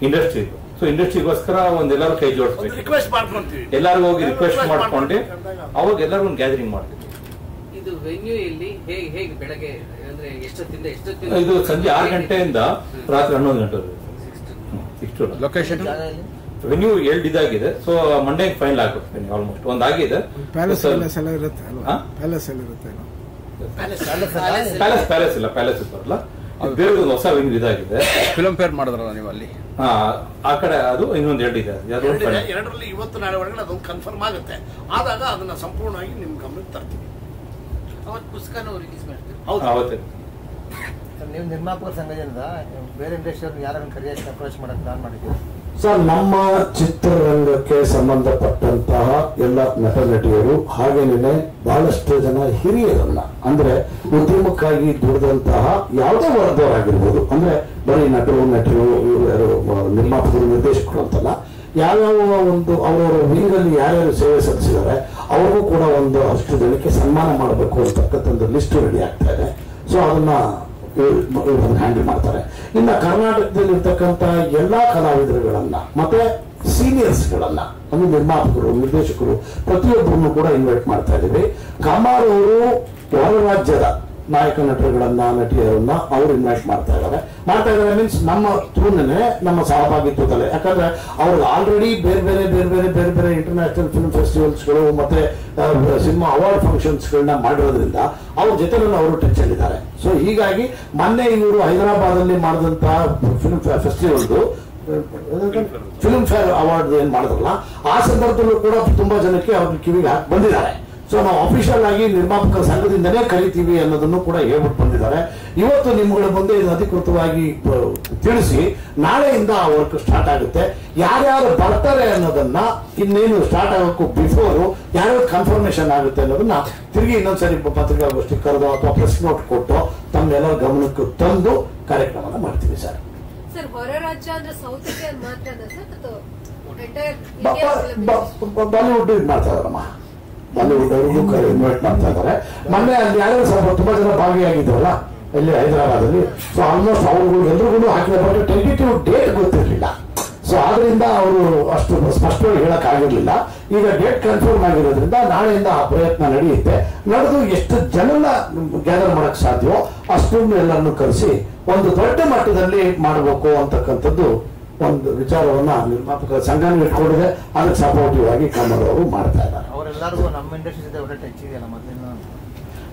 ಇಂಡಸ್ಟ್ರಿ. ಇದು ಸೊ ಇಂಡಸ್ಟ್ರಿಗೋಸ್ಕರ ಒಂದೆಲ್ಲರೂ ಕೈ ಜೋಡಿಸ್ಬೇಕು. ರಿಕ್ವೆಸ್ಟ್ ಮಾಡ್ಕೊಂತೀವಿ, ಎಲ್ಲರಿಗೂ ಹೋಗಿ ರಿಕ್ವೆಸ್ಟ್ ಮಾಡ್ಕೊಂಡು ಅವಾಗ ಎಲ್ಲರೂ ಒಂದು ಗ್ಯಾದರಿಂಗ್ ಮಾಡ್ತೀವಿ. ಇದು ವೆನ್ಯೂ ಇಲ್ಲಿ ಹೇಗೆ ಬೆಳಗ್ಗೆ ಅಂದ್ರೆ ಎಷ್ಟೊತ್ತಿಂದ ಇದು ಸಂಜೆ 6 ಗಂಟೆಯಿಂದ ರಾತ್ರಿ 11 ಗಂಟೆವರೆಗೆ. ಲೊಕೇಶನ್ ವೆನ್ಯೂ 2 ಇದಾಗಿದೆ. ಸೊ ಮಂಡೇ ಫೈನಲ್ ಆಗುತ್ತೆ ಆಲ್ಮೋಸ್ಟ್. ಒಂದಾಗಿದೆ. ಪ್ಯಾಲೇಸ್ ಎಲ್ಲ ಇರುತ್ತೆ ಅಲ್ವಾ? ಪ್ಯಾಲೇಸ್ ಎಲ್ಲ ಇರುತ್ತೆ. ಪ್ಯಾಲೇಸ್ ಇಲ್ಲ, ಪ್ಯಾಲೇಸ್ ಬರಲ್ಲ. ಬೇರೆ ಒಂದು ಹೊಸ ವೆನ್ಯೂ ಇದಾಗಿದೆ. ಫಿಲ್ಮ್ ಫೇರ್ ಮಾಡಿದ್ರಲ್ಲ ನೀವು ಅಲ್ಲಿ? ಆ ಕಡೆ ಅದು ಇನ್ನೊಂದು 2 ಇದೆ. 2ರಲ್ಲಿ ಇವತ್ತು ನಾಳೆ ಒಳಗಡೆ ಅದೊಂದು ಕನ್ಫರ್ಮ್ ಆಗುತ್ತೆ. ಆದಾಗ ಅದನ್ನ ಸಂಪೂರ್ಣವಾಗಿ ನಿಮ್ ಗಮನಕ್ಕೆ ತರ್ತೀವಿ. ಅವತ್ತು ಪುಸ್ತಕನೂ ರಿಲೀಸ್ ಮಾಡ್ತೀವಿ. ಅವತ್ತೇ ನೀವು ನಿರ್ಮಾಪಕರ ಸಂಘದಿಂದ ಬೇರೆ ಇಂಡಸ್ಟ್ರಿ ಯಾರನ್ನು ಕರೆಯಕ್ಕೆ ಅಪ್ರೋಚ್ ಮಾಡಕ್ಕೆ ಪ್ಲಾನ್ ಮಾಡಿದ್ದೀವಿ ಸರ್? ನಮ್ಮ ಚಿತ್ರರಂಗಕ್ಕೆ ಸಂಬಂಧಪಟ್ಟಂತಹ ಎಲ್ಲ ನಟ ನಟಿಯರು ಹಾಗೇನೆ ಬಹಳಷ್ಟು ಜನ ಹಿರಿಯರನ್ನ, ಅಂದ್ರೆ ಉದ್ಯಮಕ್ಕಾಗಿ ದುಡಿದಂತಹ ಯಾವುದೇ ವರ್ಗದವರಾಗಿರ್ಬೋದು, ಅಂದ್ರೆ ಬರೀ ನಟರು ನಿರ್ಮಾಪಕರು ನಿರ್ದೇಶಕರು ಅಂತಲ್ಲ, ಯಾವ್ಯಾವ ಒಂದು ಅವರವರ ವಿಂಗಲ್ಲಿ ಯಾರ್ಯಾರು ಸೇವೆ ಸಲ್ಲಿಸಿದ್ದಾರೆ ಅವ್ರಿಗೂ ಕೂಡ ಒಂದು ಅಷ್ಟು ಜನಕ್ಕೆ ಸನ್ಮಾನ ಮಾಡಬೇಕು ಅಂತಕ್ಕಂಥ ಲಿಸ್ಟ್ ರೆಡಿ ಆಗ್ತಾ ಇದೆ. ಸೊ ಅದನ್ನ ಹ್ಯಾಂಡಲ್ ಮಾಡ್ತಾರೆ. ಇನ್ನು ಕರ್ನಾಟಕದಲ್ಲಿ ಇರ್ತಕ್ಕಂಥ ಎಲ್ಲಾ ಕಲಾವಿದರುಗಳನ್ನ ಮತ್ತೆ ಸೀನಿಯರ್ಸ್ಗಳನ್ನ, ಅಂದ್ರೆ ನಿರ್ಮಾಪಕರು, ನಿರ್ದೇಶಕರು ಪ್ರತಿಯೊಬ್ಬರನ್ನು ಕೂಡ ಇನ್ವೈಟ್ ಮಾಡ್ತಾ ಇದ್ದೀವಿ. ಕಮಾರ್ ಅವರು ಹೊರ ರಾಜ್ಯದ ನಾಯಕ ನಟರುಗಳನ್ನ, ನಟಿಯರನ್ನ ಅವರು ಇನ್ವೈಟ್ ಮಾಡ್ತಾ ಇದ್ದಾರೆ ಮೀನ್ಸ್ ನಮ್ಮ ಥ್ರೂನೇ, ನಮ್ಮ ಸಹಭಾಗಿತ್ವದಲ್ಲೇ. ಯಾಕಂದ್ರೆ ಅವ್ರಿಗೆ ಆಲ್ರೆಡಿ ಬೇರೆ ಬೇರೆ ಇಂಟರ್ನ್ಯಾಷನಲ್ ಫಿಲ್ಮ್ ಫೆಸ್ಟಿವಲ್ಸ್ಗಳು ಮತ್ತೆ ಸಿನಿಮಾ ಅವಾರ್ಡ್ ಫಂಕ್ಷನ್ಸ್ಗಳನ್ನ ಮಾಡಿರೋದ್ರಿಂದ ಅವ್ರ ಜೊತೆ ಅವರು ಟಚ್ ಅಲ್ಲಿದ್ದಾರೆ. ಸೊ ಹೀಗಾಗಿ ಮೊನ್ನೆ ಇವರು ಹೈದರಾಬಾದ್ ಅಲ್ಲಿ ಮಾಡಿದಂತಹ ಫಿಲ್ಮ್ ಫೆಸ್ಟಿವಲ್ದು ಫಿಲ್ಮ್ ಫೇರ್ ಅವಾರ್ಡ್ ಏನ್ ಮಾಡಿದ್ರಲ್ಲ, ಆ ಸಂದರ್ಭದಲ್ಲೂ ಕೂಡ ತುಂಬಾ ಜನಕ್ಕೆ ಅವ್ರ ಕಿವಿಗೆ ಬಂದಿದ್ದಾರೆ. ಸೊ ಸೊ ನಾವು ಅಫಿಷಿಯಲ್ ಆಗಿ ನಿರ್ಮಾಪಕರ ಸಂಘದಿಂದನೇ ಕರಿತೀವಿ ಅನ್ನೋದನ್ನು ಕೂಡ ಹೇಳ್ಬಿಟ್ಟು ಬಂದಿದ್ದಾರೆ. ಇವತ್ತು ನಿಮ್ಗಳ ಮುಂದೆ ಇದು ಅಧಿಕೃತವಾಗಿ ತಿಳಿಸಿ ನಾಳೆಯಿಂದ ಆ ವರ್ಕ್ ಸ್ಟಾರ್ಟ್ ಆಗುತ್ತೆ. ಯಾರ್ಯಾರು ಬರ್ತಾರೆ ಅನ್ನೋದನ್ನ ಇನ್ನೇನು ಸ್ಟಾರ್ಟ್ ಆಗೋಕ್ಕೂ ಬಿಫೋರ್ ಯಾರ್ಯಾರು ಕನ್ಫರ್ಮೇಶನ್ ಆಗುತ್ತೆ ಅನ್ನೋದನ್ನ ತಿರುಗಿ ಇನ್ನೊಂದ್ಸರಿ ಪತ್ರಿಕಾಗೋಷ್ಠಿ ಕರೆದು ಅಥವಾ ಪ್ರೆಸ್ ನೋಟ್ ಕೊಟ್ಟು ತಮ್ಮೆಲ್ಲರ ಗಮನಕ್ಕೆ ತಂದು ಕಾರ್ಯಕ್ರಮನ ಮಾಡ್ತೀವಿ ಸರ್. ಸರ್, ಹೊರ ರಾಜ್ಯ ಅಂದ್ರೆ ಸೌತ್ ಇಂಡಿಯನ್ ಮಾತ್ರ ಸರ್, ಬಾಲಿವುಡ್ ಇದು ಮಾಡ್ತಾ ಇದಾರಮ್ಮ, ಬಾಲಿವುಡ್ ಅವ್ರಿಗೂ ಇನ್ವೈಟ್ ಮಾಡ್ತಾ ಇದ್ದಾರೆ. ಮೊನ್ನೆ ಅಲ್ಲಿ ಯಾರು ಸ್ವಲ್ಪ ತುಂಬಾ ಜನ ಭಾಗಿಯಾಗಿದ್ರಲ್ಲ ಇಲ್ಲಿ ಹೈದರಾಬಾದಲ್ಲಿ. ಸೊ ಆಲ್ಮೋಸ್ಟ್ ಅವ್ರಿಗೂ ಎಲ್ರಿಗೂ ಹಾಕಿದ ಬಗ್ಗೆ ಟೆಂಟೇಟಿವ್ ಡೇಟ್ ಗೊತ್ತಿರಲಿಲ್ಲ. ಸೊ ಆದ್ರಿಂದ ಅವರು ಅಷ್ಟು ಸ್ಪಷ್ಟವಾಗಿ ಹೇಳಕ್ ಆಗಿರ್ಲಿಲ್ಲ. ಈಗ ಡೇಟ್ ಕನ್ಫರ್ಮ್ ಆಗಿರೋದ್ರಿಂದ ನಾಳೆಯಿಂದ ಆ ಪ್ರಯತ್ನ ನಡೆಯುತ್ತೆ. ನಡೆದು ಎಷ್ಟು ಜನನ ಗ್ಯಾದರ್ ಮಾಡಕ್ ಸಾಧ್ಯವೋ ಅಷ್ಟೊಂದು ಎಲ್ಲರನ್ನು ಕರೆಸಿ ಒಂದು ದೊಡ್ಡ ಮಟ್ಟದಲ್ಲಿ ಮಾಡಬೇಕು ಅಂತಕ್ಕಂಥದ್ದು ಒಂದು ವಿಚಾರವನ್ನ ನಿರ್ಮಾಪಕರ ಸಂಘನೂ ಇಟ್ಕೊಂಡಿದೆ. ಅದಕ್ಕೆ ಸಪೋರ್ಟಿವ್ ಆಗಿ ಕಮಲ್ ಅವರು ಮಾಡ್ತಾ ಇದ್ದಾರೆ. ಅವರೆಲ್ಲರಿಗೂ ನಮ್ಮ ಇಂಡಸ್ಟ್ರಿ ಜೊತೆ ಒಳ್ಳೆ ಟಚ್ ಇದೆಯಲ್ಲ ಮೊದಲಿನ.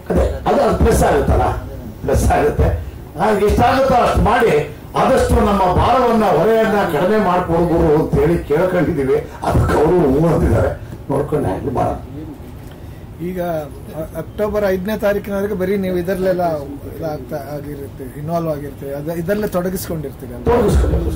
ಅದೇ ಅದು ಪ್ಲಸ್ ಆಗುತ್ತಲ್ಲ, ಪ್ಲಸ್ ಆಗುತ್ತೆ. ಎಷ್ಟಾಗುತ್ತೋ ಅಷ್ಟು ಮಾಡಿ ಆದಷ್ಟು ನಮ್ಮ ಭಾರವನ್ನ ಹೊರೆಯನ್ನ ಕಡಿಮೆ ಮಾಡ್ಕೊಳ್ಬೋದು ಅಂತ ಹೇಳಿ ಕೇಳ್ಕೊಂಡಿದ್ದೀವಿ. ಅದಕ್ಕೆ ಅವರು ಅಂದಿದ್ದಾರೆ, ನೋಡ್ಕೊಂಡು ಹ್ಯಾಂಡಲ್ ಮಾಡೋಣ. ಈಗ ಅಕ್ಟೋಬರ್ 5ನೇ ತಾರೀಕಿನವರೆಗೆ ಬರೀ ನೀವು ಇದರಲ್ಲೆಲ್ಲ ಆಗಿರುತ್ತೆ, ಇನ್ವಾಲ್ವ್ ಆಗಿರ್ತೀವಿ, ಇದರಲ್ಲೇ ತೊಡಗಿಸ್ಕೊಂಡಿರ್ತೀವಿ.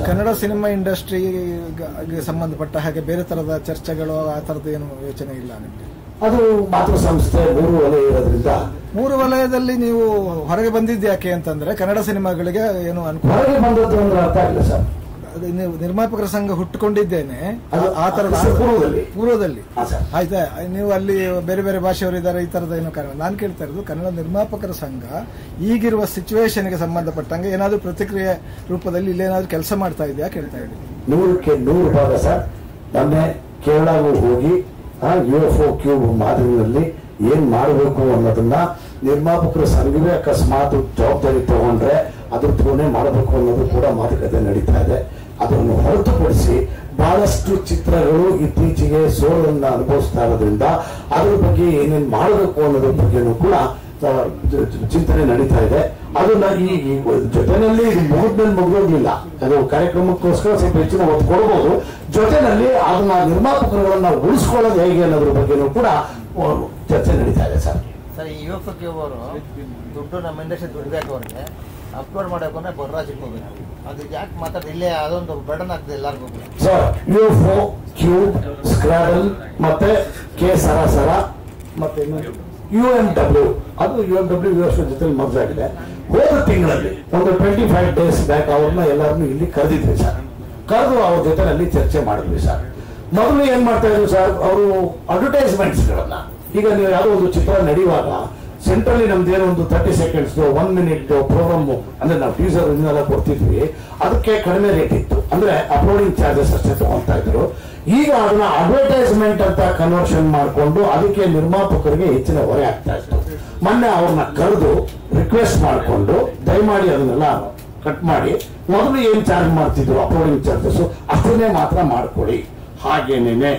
ಕನ್ನಡ ಸಿನಿಮಾ ಇಂಡಸ್ಟ್ರಿಗೆ ಸಂಬಂಧಪಟ್ಟ ಹಾಗೆ ಬೇರೆ ತರದ ಚರ್ಚೆಗಳು ಆ ತರದ ಏನು ಯೋಚನೆ ಇಲ್ಲ ನಿಮಗೆ? ಅದು ಮಾತೃ ಸಂಸ್ಥೆ 3 ವಲಯ ಇರೋದ್ರಿಂದ 3 ವಲಯದಲ್ಲಿ ನೀವು ಹೊರಗೆ ಬಂದಿದ್ದು ಯಾಕೆ ಅಂತಂದ್ರೆ ಕನ್ನಡ ಸಿನಿಮಾಗಳಿಗೆ ಏನು ಅನುಕೂಲ. ಹೊರಗೆ ಬಂದದ್ದು ಅಂದ್ರೆ ಅರ್ಥ ಆಗಿಲ್ಲ ಸರ್. ನೀವು ನಿರ್ಮಾಪಕರ ಸಂಘ ಹುಟ್ಟುಕೊಂಡಿದ್ದೇನೆ ಆ ತರದ ಪೂರ್ವದಲ್ಲಿ ಆಯ್ತಾ? ನೀವು ಅಲ್ಲಿ ಬೇರೆ ಬೇರೆ ಭಾಷೆಯವರು ಇದ್ದಾರೆ, ಈ ತರದ ಏನೋ ಕಾರಣ. ನಾನು ಕೇಳ್ತಾ ಇರೋದು ಕನ್ನಡ ನಿರ್ಮಾಪಕರ ಸಂಘ ಈಗಿರುವ ಸಿಚುವೇಶನ್ಗೆ ಸಂಬಂಧಪಟ್ಟಂಗೆ ಏನಾದ್ರು ಪ್ರತಿಕ್ರಿಯೆ ರೂಪದಲ್ಲಿ ಇಲ್ಲೇನಾದ್ರೂ ಕೆಲಸ ಮಾಡ್ತಾ ಇದೆಯಾ ಕೇಳ್ತಾ ಇದ್ದೀನಿ. 100ಕ್ಕೆ 100 ಭಾಗ ಸರ್. ಮೊನ್ನೆ ಕೇರಳಗೂ ಹೋಗಿ UFO ಕ್ಯೂಬ್ ಮಾದರಿನಲ್ಲಿ ಏನ್ ಮಾಡಬೇಕು ಅನ್ನೋದನ್ನ ನಿರ್ಮಾಪಕರ ಸಂಘವೇ ಅಕಸ್ಮಾತ್ ಜವಾಬ್ದಾರಿ ತಗೊಂಡ್ರೆ ಅದ್ರ ಥ್ರೂನೇ ಮಾಡಬೇಕು ಅನ್ನೋದು ಕೂಡ ಮಾತುಕತೆ ನಡೀತಾ ಇದೆ. ಅದನ್ನು ಹೊರತುಪಡಿಸಿ ಬಹಳಷ್ಟು ಚಿತ್ರಗಳು ಇತ್ತೀಚೆಗೆ ಸೋಲನ್ನ ಅನುಭವಿಸ್ತಾ ಇರೋದ್ರಿಂದ ಅದ್ರ ಬಗ್ಗೆ ಏನೇನ್ ಮಾಡಬೇಕು ಅನ್ನೋದ್ರ ಬಗ್ಗೆನೂ ಕೂಡ ಚಿಂತನೆ ನಡೀತಾ ಇದೆ. ಅದನ್ನ ಈ ಜೊತೆನಲ್ಲಿ ಮುಗಿದೋಗ್ಲಿಲ್ಲ. ಅದು ಕಾರ್ಯಕ್ರಮಕ್ಕೋಸ್ಕರ ಸ್ವಲ್ಪ ಹೆಚ್ಚಿನ ಒತ್ತು ಕೊಡಬಹುದು. ಜೊತೆನಲ್ಲಿ ಅದನ್ನ ನಿರ್ಮಾಪಕರುಗಳನ್ನ ಉಳಿಸ್ಕೊಳ್ಳೋದು ಹೇಗೆ ಅನ್ನೋದ್ರ ಬಗ್ಗೆನೂ ಕೂಡ ಚರ್ಚೆ ನಡೀತಾ ಇದೆ ಸರ್. ಸರ್, ಈ UFO ಕ್ಯೂಬ್ ಅವರು ದುಡ್ಡು ನಮ್ಮ ಇಂಡಸ್ಟ್ರಿ ದುಡ್ಡು ಬೇಕು ಅವ್ರಿಗೆ ಅಪ್ಲೋಡ್ ಮಾಡಬೇಕು ಅಂದ್ರೆ ಬೊರ್ರಾಜಿಗೆ ಹೋಗ್ಬೇಕು. ಅದಕ್ಕೆ ಯಾಕೆ ಮಾತಾಡಿ ಇಲ್ಲೇ ಅದೊಂದು ಬರ್ಡನ್ ಆಗ್ತದೆ ಎಲ್ಲರಿಗೂ ಸರ್. UFO ಕ್ಯೂಬ್, ಸ್ಕ್ರಾಡಲ್ ಮತ್ತೆ ಕೆ ಸರಾಸರ ಮತ್ತೆ UMW, ಅದು UMW ಜೊತೆ ಮರ್ಜ್ ಆಗಿದೆ. ಹೋದ ತಿಂಗಳಲ್ಲಿ ಒಂದು 25 days ಬ್ಯಾಕ್ ಅವ್ರನ್ನ ಎಲ್ಲರನ್ನು ಇಲ್ಲಿ ಕರೆದಿದ್ವಿ ಸರ್. ಕರೆದು ಅವ್ರ ಜೊತೆನಲ್ಲಿ ಚರ್ಚೆ ಮಾಡಿದ್ವಿ ಸರ್. ಮೊದಲು ಏನ್ ಮಾಡ್ತಾ ಇದ್ರು ಸರ್, ಅವರು ಅಡ್ವರ್ಟೈಸ್ಮೆಂಟ್ಸ್ಗಳನ್ನ, ಈಗ ನೀವು ಯಾವುದೋ ಒಂದು ಚಿತ್ರ ನಡೆಯುವಾಗ ಸೆಂಟ್ರಲಿ ನಮ್ದೇನೋ ಒಂದು 30 seconds 1 minute ಪ್ರೋಗ್ರಾಮ್ ಅಂದ್ರೆ ನಾವು ಟೀಸರ್ ಇನ್ನೆಲ್ಲ ಕೊಡ್ತಿದ್ವಿ. ಅದಕ್ಕೆ ಕಡಿಮೆ ರೇಟ್ ಇತ್ತು, ಅಂದ್ರೆ ಅಪ್ಲೋಡಿಂಗ್ ಚಾರ್ಜಸ್ ಅಷ್ಟೇ ತಗೊಂತಾ ಇದ್ರು. ಈಗ ಅದನ್ನ ಅಡ್ವರ್ಟೈಸ್ಮೆಂಟ್ ಅಂತ ಕನ್ವರ್ಷನ್ ಮಾಡಿಕೊಂಡು ಅದಕ್ಕೆ ನಿರ್ಮಾಪಕರಿಗೆ ಹೆಚ್ಚಿನ ಹೊರೆ ಆಗ್ತಾ ಇತ್ತು. ಮೊನ್ನೆ ಅವ್ರನ್ನ ಕರೆದು ರಿಕ್ವೆಸ್ಟ್ ಮಾಡಿಕೊಂಡು ದಯಮಾಡಿ ಅದನ್ನೆಲ್ಲ ಕಟ್ ಮಾಡಿ ಮೊದಲು ಏನ್ ಚಾರ್ಜ್ ಮಾಡ್ತಿದ್ರು ಅಪ್ಲೋಡಿಂಗ್ ಚಾರ್ಜಸ್ ಅಷ್ಟನ್ನೇ ಮಾತ್ರ ಮಾಡ್ಕೊಳ್ಳಿ. ಹಾಗೇನೇನೆ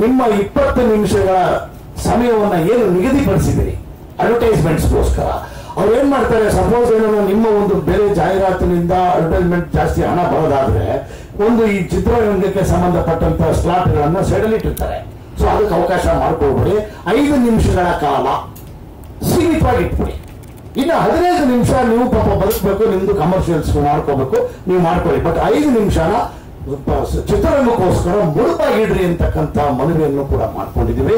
ನಿಮ್ಮ 20 ನಿಮಿಷಗಳ ಸಮಯವನ್ನ ಏನು ನಿಗದಿಪಡಿಸಿದಿರಿ ಅಡ್ವರ್ಟೈಸ್ಮೆಂಟ್ಸ್ಗೋಸ್ಕರ, ಅವ್ರು ಏನ್ ಮಾಡ್ತಾರೆ, ಸಪೋಸ್ ಏನೋ ನಿಮ್ಮ ಒಂದು ಬೇರೆ ಜಾಹೀರಾತಿನಿಂದ ಅಡ್ವರ್ಟೈಸ್ಮೆಂಟ್ ಜಾಸ್ತಿ ಹಣ ಬರೋದಾದ್ರೆ ಒಂದು ಈ ಚಿತ್ರರಂಗಕ್ಕೆ ಸಂಬಂಧಪಟ್ಟಂತ ಸ್ಲಾಟ್ ಗಳನ್ನ ಸೆಡಲಿಟ್ಟಿರ್ತಾರೆ. ಸೊ ಅದಕ್ಕೆ ಅವಕಾಶ ಮಾಡ್ಕೊಳ್ಬೇಡಿ. 5 ನಿಮಿಷಗಳ ಕಾಲ ಸೀಮಿತವಾಗಿ ಇಟ್ಬಿಡಿ. ಇನ್ನು 15 ನಿಮಿಷ ನೀವು ಪಾಪ ಬದುಕಬೇಕು, ನಿಮ್ದು ಕಮರ್ಷಿಯಲ್ಸ್ ಮಾಡ್ಕೋಬೇಕು, ನೀವು ಮಾಡ್ಕೊಳ್ಳಿ. ಬಟ್ 5 ನಿಮಿಷನ ಚಿತ್ರರಂಗಕ್ಕೋಸ್ಕರ ಮುಡುಪಾಗಿಡ್ರಿ ಅಂತಕ್ಕಂಥ ಮನವಿಯನ್ನು ಕೂಡ ಮಾಡ್ಕೊಂಡಿದ್ದೀವಿ.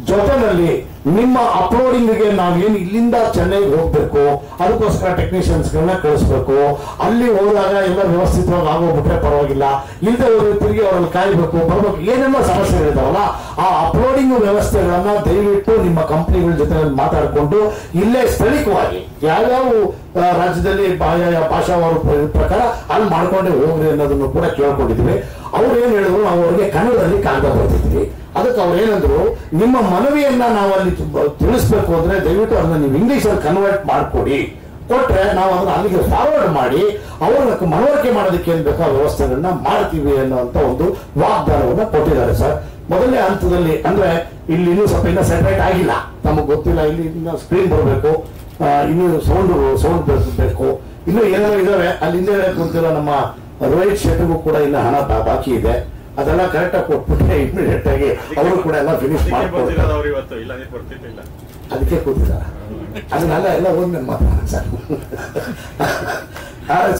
ಜೊತೆನಲ್ಲಿ ನಿಮ್ಮ ಅಪ್ಲೋಡಿಂಗ್ಗೆ ನಾವೇನು ಇಲ್ಲಿಂದ ಚೆನ್ನೈಗೆ ಹೋಗ್ಬೇಕು, ಅದಕ್ಕೋಸ್ಕರ ಟೆಕ್ನಿಷಿಯನ್ಸ್ ಗಳನ್ನ ಕಳಿಸ್ಬೇಕು. ಅಲ್ಲಿ ಹೋದಾಗ ಎಲ್ಲ ವ್ಯವಸ್ಥಿತವಾಗಿ ಆಗೋಗ್ಬಿಟ್ರೆ ಪರವಾಗಿಲ್ಲ, ಇಲ್ಲದೆ ಹೋದ್ರೆ ತಿರುಗಿ ಅವರನ್ನು ಕಾಯಬೇಕು ಬರ್ಬೇಕು, ಏನೆಲ್ಲ ಸಮಸ್ಯೆಗಳಿದಾವಲ್ಲ ಆ ಅಪ್ಲೋಡಿಂಗ್ ವ್ಯವಸ್ಥೆಗಳನ್ನ ದಯವಿಟ್ಟು ನಿಮ್ಮ ಕಂಪ್ನಿಗಳ ಜೊತೆ ಮಾತಾಡಿಕೊಂಡು ಇಲ್ಲೇ ಸ್ಥಳೀಯವಾಗಿ ಯಾವ್ಯಾವ ರಾಜ್ಯದಲ್ಲಿ ಭಾಷಾವಾರು ಪ್ರಕಾರ ಅಲ್ಲಿ ಮಾಡ್ಕೊಂಡೇ ಹೋಗ್ರಿ ಅನ್ನೋದನ್ನು ಕೂಡ ಕೇಳ್ಕೊಂಡಿದ್ವಿ. ಅವ್ರು ಏನ್ ಹೇಳಿದ್ರು, ನಾವು ಅವ್ರಿಗೆ ಕನ್ನಡದಲ್ಲಿ ಕಾಗದ ಬರ್ತಿದ್ವಿ. ಅದಕ್ಕೆ ಅವ್ರು ಏನಂದ್ರು, ನಿಮ್ಮ ಮನವಿಯನ್ನ ನಾವು ಅಲ್ಲಿ ತಿಳಿಸ್ಬೇಕು ಅಂದ್ರೆ ದಯವಿಟ್ಟು ಅದನ್ನ ನೀವು ಇಂಗ್ಲಿಷಲ್ಲಿ ಕನ್ವರ್ಟ್ ಮಾಡ್ಕೊಡಿ, ಕೊಟ್ರೆ ನಾವು ಅದನ್ನ ಅಲ್ಲಿಗೆ ಫಾರ್ವರ್ಡ್ ಮಾಡಿ ಅವ್ರನ್ನ ಮನವರಿಕೆ ಮಾಡೋದಕ್ಕೆ ಏನ್ ಬೇಕೋ ಆ ವ್ಯವಸ್ಥೆಗಳನ್ನ ಮಾಡ್ತೀವಿ ಅನ್ನುವಂತ ಒಂದು ವಾಗ್ದಾನವನ್ನ ಕೊಟ್ಟಿದ್ದಾರೆ ಸರ್. ಮೊದಲನೇ ಹಂತದಲ್ಲಿ ಅಂದ್ರೆ ಇಲ್ಲಿ ಇನ್ನೂ ಸ್ವಲ್ಪ ಇನ್ನ ಸೆಪರೇಟ್ ಆಗಿಲ್ಲ, ನಮಗೆ ಗೊತ್ತಿಲ್ಲ. ಇಲ್ಲಿ ಇನ್ನು ಸ್ಕ್ರೀನ್ ಬರಬೇಕು, ಇನ್ನು ಸೌಂಡ್ ಬೇಕು, ಇನ್ನು ಏನೇನೋ ಇದಾವೆ. ಅಲ್ಲಿ ಹಿಂದೆ ಕುಂತಿರೋ ನಮ್ಮ ರೋಹಿತ್ ಶೆಟ್ಟಿಗೂ ಕೂಡ ಇನ್ನು ಹಣ ಬಾಕಿ ಇದೆ. ಅದೆಲ್ಲ ಕರೆಕ್ಟಾಗಿ ಕೊಟ್ಬಿಟ್ರೆ ಇಮಿಡಿಯೇಟ್ ಆಗಿ ಅವರು ಕೂಡ ಎಲ್ಲ ಫಿನಿಶ್ ಮಾಡ್ಕೊಡ್ತಾರೆ. ಅದಕ್ಕೆ ಕೂತಿದ್ದಾರೆ ಅದನ್ನೆಲ್ಲ ಎಲ್ಲ ಹೋಗಿ ನನ್ನ ಮಾತಾಡ ಸರ್